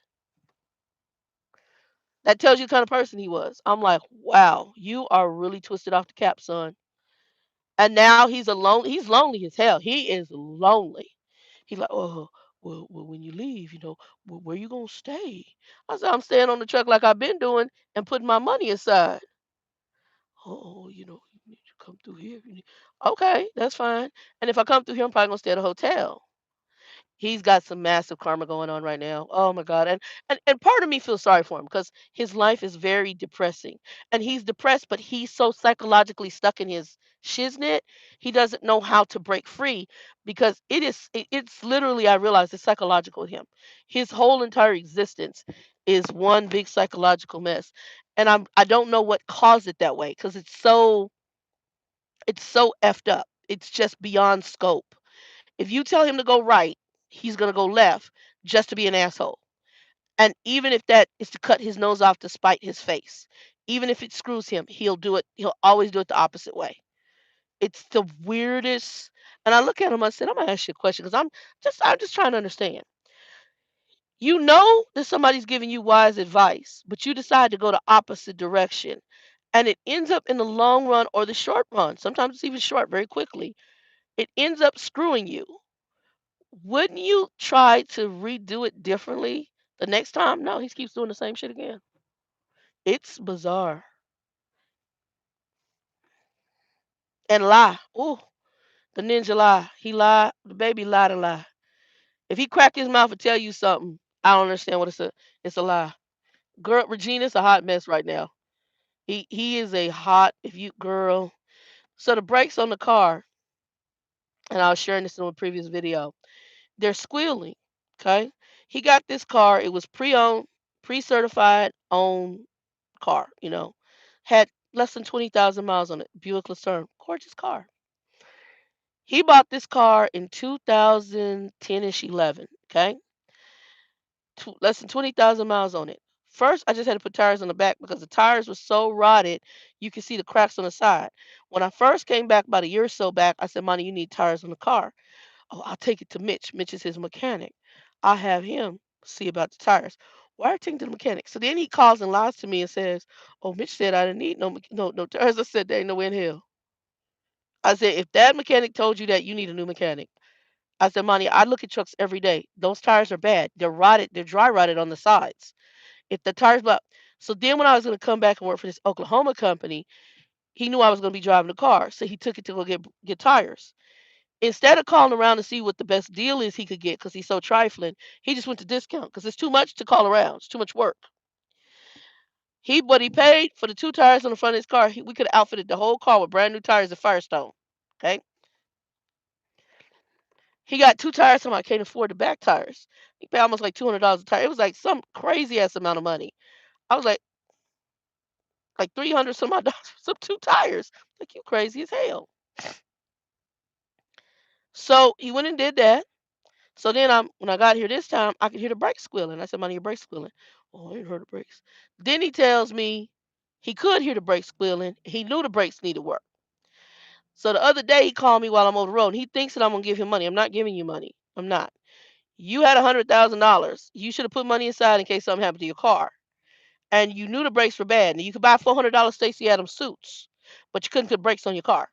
That tells you the kind of person he was. I'm like, wow, you are really twisted off the cap, son. And now he's alone. He's lonely as hell. He is lonely. He's like, oh, well, when you leave, where you gonna stay? I said, I'm staying on the truck like I've been doing and putting my money aside. Oh, you need to come through here. Okay, that's fine. And if I come through here, I'm probably gonna stay at a hotel. He's got some massive karma going on right now. Oh my God. And part of me feels sorry for him because his life is very depressing. And he's depressed, but he's so psychologically stuck in his shiznit, he doesn't know how to break free because it's literally, I realize it's psychological with him. His whole entire existence is one big psychological mess. And I don't know what caused it that way because it's so effed up. It's just beyond scope. If you tell him to go right, he's going to go left just to be an asshole. And even if that is to cut his nose off to spite his face, even if it screws him, he'll do it. He'll always do it the opposite way. It's the weirdest. And I look at him, I said, I'm going to ask you a question because I'm just trying to understand. You know that somebody's giving you wise advice, but you decide to go the opposite direction. And it ends up in the long run or the short run. Sometimes it's even short very quickly. It ends up screwing you. Wouldn't you try to redo it differently the next time? No, he keeps doing the same shit again. It's bizarre. And lie. Ooh, the ninja lie. He lied. The baby lied and lie. If he crack his mouth and tell you something, I don't understand what it's a lie. Girl, Regina's a hot mess right now. He is a hot if you girl. So the brakes on the car, and I was sharing this in a previous video, they're squealing. Okay. He got this car. It was pre-owned, pre-certified, owned car. Had less than 20,000 miles on it. Buick Lucerne, gorgeous car. He bought this car in 2010ish 11. Okay, less than 20,000 miles on it. First, I just had to put tires on the back because the tires were so rotted, you could see the cracks on the side. When I first came back about a year or so back, I said, "Monty, you need tires on the car." Oh, I'll take it to Mitch. Mitch is his mechanic. I'll have him see about the tires. Why are you taking to the mechanic? So then he calls and lies to me and says, "Oh, Mitch said I didn't need no tires." I said, "There ain't no way in hell." I said, "If that mechanic told you that, you need a new mechanic." I said, "Monty, I look at trucks every day. Those tires are bad. They're rotted. They're dry rotted on the sides. If the tires block." So then when I was going to come back and work for this Oklahoma company, he knew I was going to be driving the car. So he took it to go get tires. Instead of calling around to see what the best deal is he could get because he's so trifling, he just went to discount because it's too much to call around. It's too much work. What he paid for the two tires on the front of his car, we could have outfitted the whole car with brand new tires at Firestone. Okay, he got two tires. Somebody can't afford the back tires. He paid almost like $200 a tire. It was like some crazy ass amount of money. I was like 300 some odd dollars for some two tires. Like you crazy as hell. So he went and did that. So then when I got here this time, I could hear the brakes squealing. I said, "Money, your brakes squealing." Oh, I ain't heard the brakes. Then he tells me he could hear the brakes squealing. He knew the brakes needed work. So the other day he called me while I'm on the road. And he thinks that I'm gonna give him money. I'm not giving you money. I'm not. You had $100,000. You should have put money aside in case something happened to your car. And you knew the brakes were bad. And you could buy $400 Stacy Adams suits, but you couldn't put brakes on your car.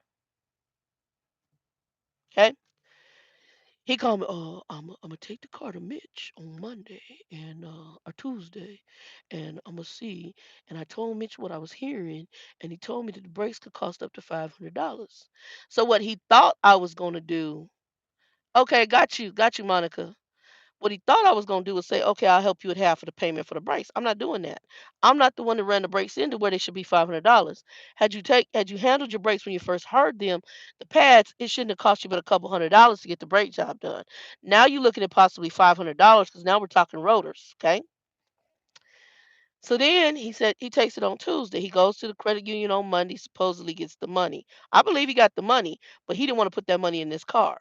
Okay? He called me, I'm gonna take the car to Mitch on Monday and or Tuesday, and I'm gonna see. And I told Mitch what I was hearing, and he told me that the brakes could cost up to $500. So what he thought I was gonna do, okay, got you, Monica. What he thought I was gonna do was say, okay, I'll help you with half of the payment for the brakes. I'm not doing that. I'm not the one that ran the brakes into where they should be $500. Had you handled your brakes when you first heard them, the pads, it shouldn't have cost you but a couple $100 to get the brake job done. Now you're looking at possibly $500 because now we're talking rotors. Okay. So then he said he takes it on Tuesday. He goes to the credit union on Monday, supposedly gets the money. I believe he got the money, but he didn't want to put that money in this car.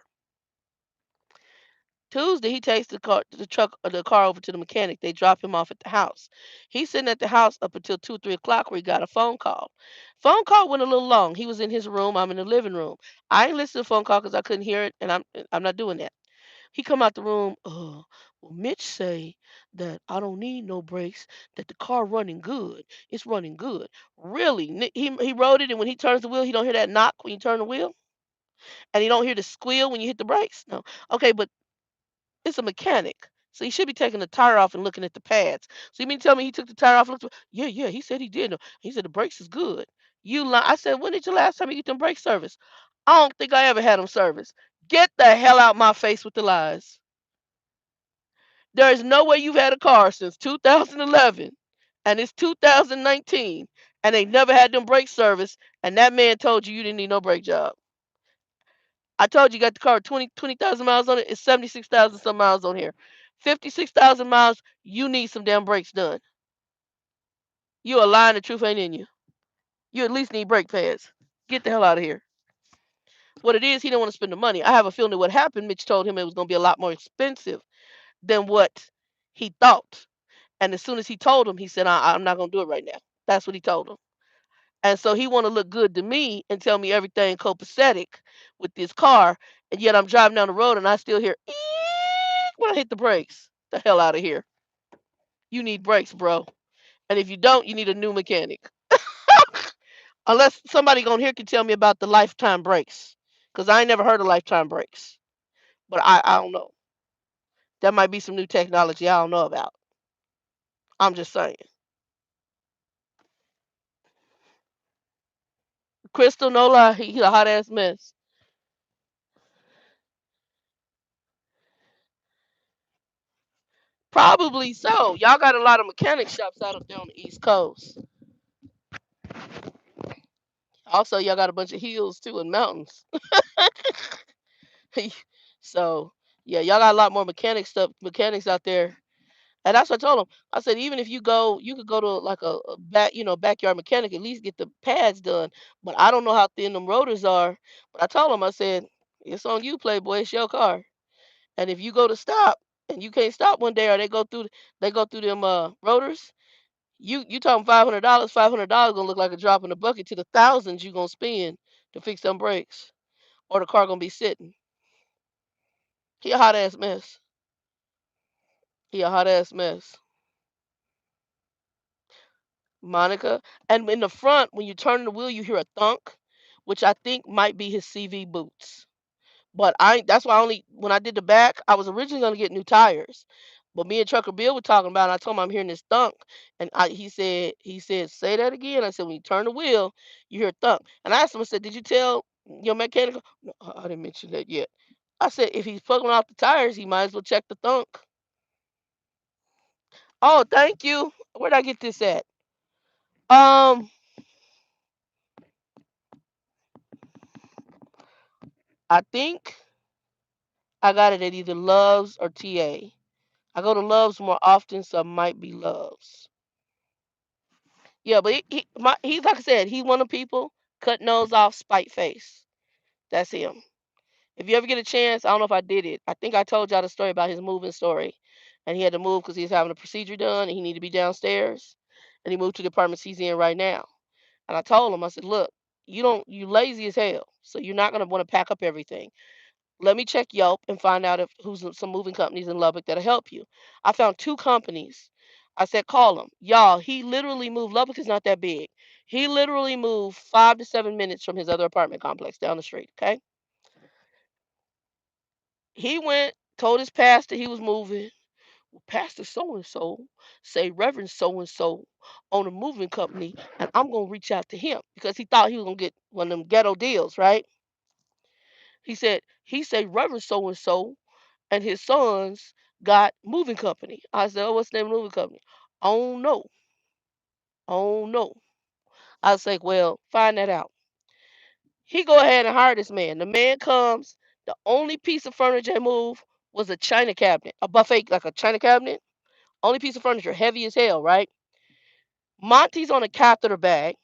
Tuesday, he takes the car over to the mechanic. They drop him off at the house. He's sitting at the house up until 2, 3 o'clock where he got a phone call. Phone call went a little long. He was in his room. I'm in the living room. I ain't listened to the phone call because I couldn't hear it, and I'm not doing that. He come out the room. Well, Mitch say that I don't need no brakes. That the car running good. It's running good. Really? He rode it, and when he turns the wheel, he don't hear that knock when you turn the wheel, and he don't hear the squeal when you hit the brakes. No. Okay, but it's a mechanic. So he should be taking the tire off and looking at the pads. So you mean to tell me he took the tire off? Yeah, yeah. He said he did. No, he said the brakes is good. You lie. I said, when did you last time you get them brakes service? I don't think I ever had them service. Get the hell out my face with the lies. There is no way you've had a car since 2011 and it's 2019 and they never had them brake service and that man told you you didn't need no brake job. I told you got the car 20,000 miles on it. It's 76,000 some miles on here. 56,000 miles, you need some damn brakes done. You a lying, the truth ain't in you. You at least need brake pads. Get the hell out of here. What it is, he didn't want to spend the money. I have a feeling that what happened, Mitch told him it was going to be a lot more expensive than what he thought. And as soon as he told him, he said, I'm not going to do it right now. That's what he told him. And so he want to look good to me and tell me everything copacetic with this car. And yet I'm driving down the road and I still hear eek when I hit the brakes. The hell out of here. You need brakes, bro. And if you don't, you need a new mechanic. Unless somebody on here can tell me about the lifetime brakes. Because I ain't never heard of lifetime brakes. But I don't know. That might be some new technology I don't know about. I'm just saying. Crystal, no lie, he a hot ass mess. Probably so. Y'all got a lot of mechanic shops out up there on the East Coast. Also, y'all got a bunch of hills too and mountains. So yeah, y'all got a lot more mechanics out there. And that's what I told him. I said, even if you go, you could go to like a backyard mechanic, at least get the pads done. But I don't know how thin them rotors are. But I told him, I said, it's on you, Playboy. It's your car. And if you go to stop and you can't stop one day, or they go through them rotors, you talking $500? $500 gonna look like a drop in the bucket to the thousands you gonna spend to fix them brakes, or the car gonna be sitting. He a hot ass mess. He a hot ass mess. Monica. And in the front, when you turn the wheel, you hear a thunk, which I think might be his CV boots. But that's why I only when I did the back, I was originally gonna get new tires. But me and Trucker Bill were talking about it, and I told him I'm hearing this thunk. And he said, say that again. I said, when you turn the wheel, you hear a thunk. And I asked him, I said, did you tell your mechanic? No, I didn't mention that yet. I said, if he's plugging off the tires, he might as well check the thunk. Oh, thank you. Where'd I get this at? Um, I think I got it at either Loves or TA. I go to Loves more often, so it might be Loves. Yeah, but he's like I said, he's one of the people cut nose off, spite face. That's him. If you ever get a chance, I don't know if I did it. I think I told y'all the story about his moving story, and he had to move because he was having a procedure done, and he needed to be downstairs, and he moved to the apartments he's in right now. And I told him, I said, look, you lazy as hell, so you're not gonna want to pack up everything. Let me check Yelp and find out if who's some moving companies in Lubbock that'll help you. I found two companies. I said, call them. Y'all, he literally moved. Lubbock is not that big. He literally moved 5 to 7 minutes from his other apartment complex down the street. Okay. He went, told his pastor he was moving. Well, Pastor so and so say Reverend so and so on a moving company, and I'm gonna reach out to him because he thought he was gonna get one of them ghetto deals, right? He said Reverend so and so and his sons got moving company. I said, oh, what's the name of the moving company? Oh no, oh no. I was like, well, find that out. He go ahead and hire this man. The man comes. The only piece of furniture he moved was a china cabinet, a buffet like a china cabinet. Only piece of furniture, heavy as hell, right? Monty's on a catheter bag.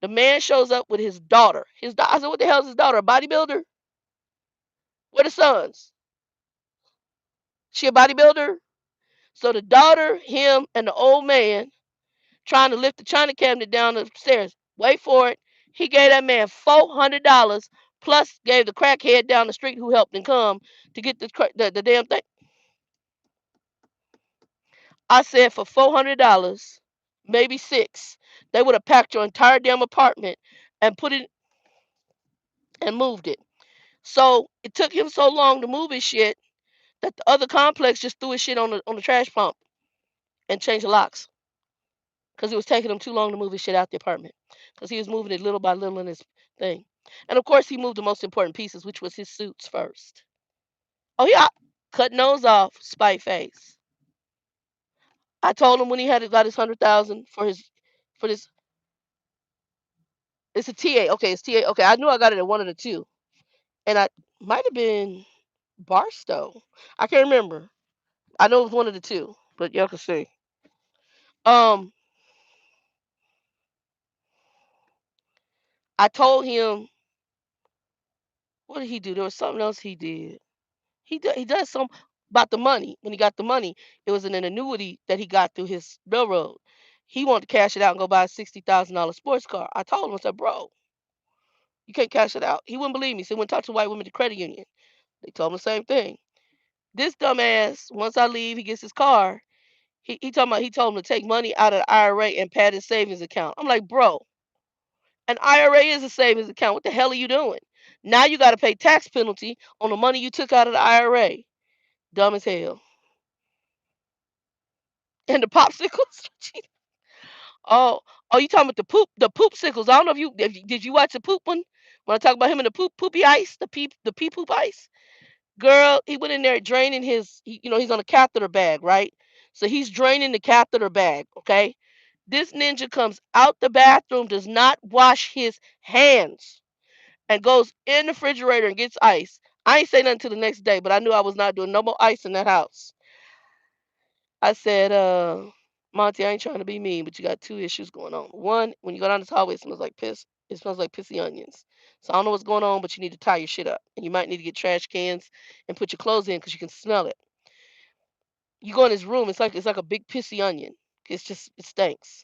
The man shows up with his daughter. I said, what the hell is his daughter? A bodybuilder? What are the sons? She a bodybuilder? So the daughter, him, and the old man trying to lift the china cabinet down the stairs. Wait for it. He gave that man $400 plus gave the crackhead down the street who helped him come to get the damn thing. I said for $400, maybe six, they would have packed your entire damn apartment and put it and moved it. So it took him so long to move his shit that the other complex just threw his shit on the trash pump and changed the locks because it was taking him too long to move his shit out the apartment because he was moving it little by little in his thing. And of course, he moved the most important pieces, which was his suits first. Oh yeah, cut nose off, spite face. I told him when he had got his 100,000 for this. It's a TA. Okay, it's TA. Okay, I knew I got it at one of the two, and I might have been Barstow. I can't remember. I know it was one of the two, but y'all can see. Um, I told him what did he do? There was something else he did. He does some about the money. When he got the money, it was an annuity that he got through his railroad. He wanted to cash it out and go buy a $60,000 sports car. I told him, I said, bro, you can't cash it out. He wouldn't believe me. So he went and talked to white women at the credit union. They told him the same thing. This dumbass, once I leave, he gets his car. He told him to take money out of the IRA and pad his savings account. I'm like, bro, an IRA is a savings account. What the hell are you doing? Now you got to pay tax penalty on the money you took out of the IRA. Dumb as hell. And the popsicles. oh, oh, you talking about the poopsicles? I don't know if did you watch the poop one when I talk about him and the poopy ice, the pee poop ice. Girl, he went in there draining he's on a catheter bag, right? So he's draining the catheter bag, okay? This ninja comes out the bathroom, does not wash his hands, and goes in the refrigerator and gets ice. I ain't say nothing till the next day, but I knew I was not doing no more ice in that house. I said, Monty, I ain't trying to be mean, but you got two issues going on. One, when you go down this hallway, it smells like piss. It smells like pissy onions. So I don't know what's going on, but you need to tie your shit up. And you might need to get trash cans and put your clothes in because you can smell it. You go in his room, it's like a big pissy onion. It stinks.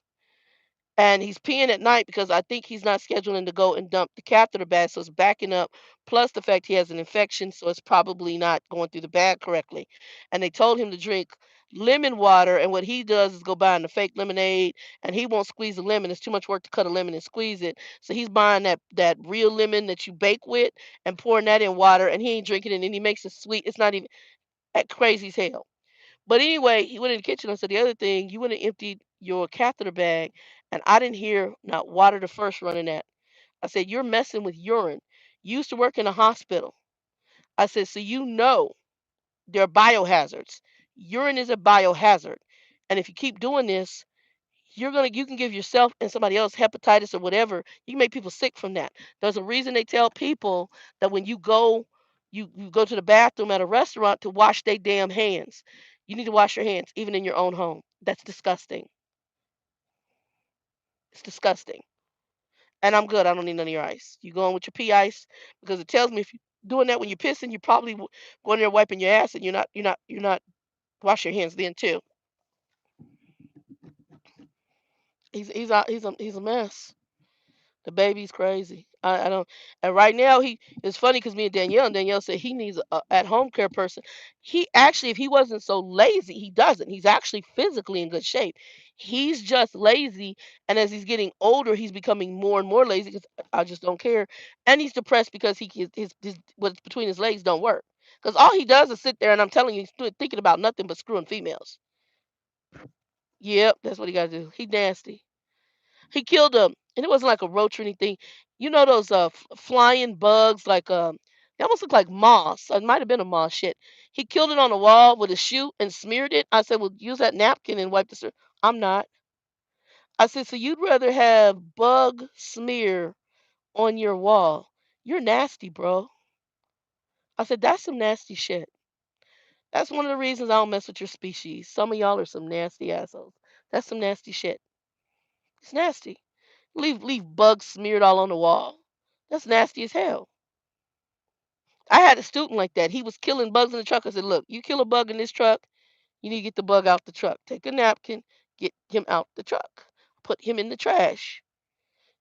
And he's peeing at night because I think he's not scheduling to go and dump the catheter bag, so it's backing up. Plus the fact he has an infection, so it's probably not going through the bag correctly. And they told him to drink lemon water, and what he does is go buying the fake lemonade, and he won't squeeze a lemon. It's too much work to cut a lemon and squeeze it. So he's buying that real lemon that you bake with and pouring that in water, and he ain't drinking it, and he makes it sweet. It's not even at crazy as hell. But anyway, he went in the kitchen and said, the other thing, you went and emptied your catheter bag, and I didn't hear not water the first running that. I said, you're messing with urine. You used to work in a hospital. I said, so you know there are biohazards. Urine is a biohazard. And if you keep doing this, you can give yourself and somebody else hepatitis or whatever. You can make people sick from that. There's a reason they tell people that when you go to the bathroom at a restaurant to wash their damn hands. You need to wash your hands even in your own home. That's disgusting. It's disgusting. And I'm good. I don't need none of your ice. You going with your pee ice because it tells me if you're doing that when you're pissing, you probably going there wiping your ass and you're not wash your hands then too. He's a mess. The baby's crazy. I don't. And right now it's funny because me and Danielle said he needs a at home care person. He actually, if he wasn't so lazy, he doesn't. He's actually physically in good shape. He's just lazy, and as he's getting older, he's becoming more and more lazy because I just don't care. And he's depressed because his what's between his legs don't work. Because all he does is sit there, and I'm telling you, thinking about nothing but screwing females. Yep, that's what he got to do. He nasty. He killed a, and it wasn't like a roach or anything. You know those flying bugs, like they almost look like moths. It might have been a moth. Shit. He killed it on the wall with a shoe and smeared it. I said, "Well, use that napkin and wipe the." I'm not. I said, "So you'd rather have bug smear on your wall? You're nasty, bro." I said, "That's some nasty shit. That's one of the reasons I don't mess with your species. Some of y'all are some nasty assholes. That's some nasty shit. It's nasty. Leave bugs smeared all on the wall. That's nasty as hell." I had a student like that. He was killing bugs in the truck. I said, "Look, you kill a bug in this truck, you need to get the bug out the truck. Take a napkin, get him out the truck. Put him in the trash.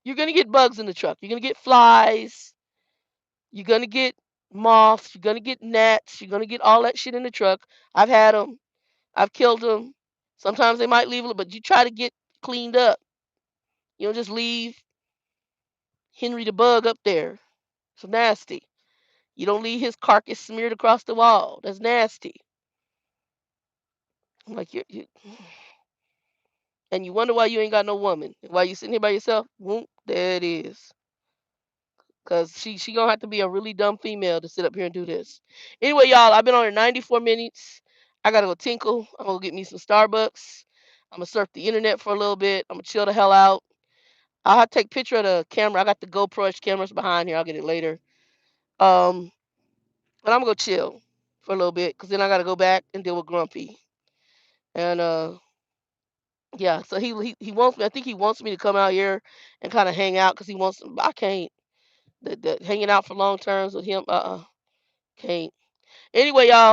You're gonna get bugs in the truck. You're gonna get flies. You're gonna get moths. You're gonna get gnats. You're gonna get all that shit in the truck. I've had them. I've killed them. Sometimes they might leave it, but you try to get cleaned up. You don't just leave Henry the Bug up there. It's nasty. You don't leave his carcass smeared across the wall. That's nasty. I'm like and you wonder why you ain't got no woman. Why you sitting here by yourself? Whoop, there it is. Cause she gonna have to be a really dumb female to sit up here and do this. Anyway, y'all, I've been on here 94 minutes. I gotta go tinkle. I'm gonna get me some Starbucks. I'm gonna surf the internet for a little bit. I'm gonna chill the hell out. I'll have to take a picture of the camera. I got the GoPro cameras behind here. I'll get it later. Um, but I'm gonna go chill for a little bit because then I gotta go back and deal with Grumpy. And yeah, so he wants me. I think he wants me to come out here and kind of hang out because he wants. I can't. The hanging out for long terms with him. Can't. Anyway, y'all.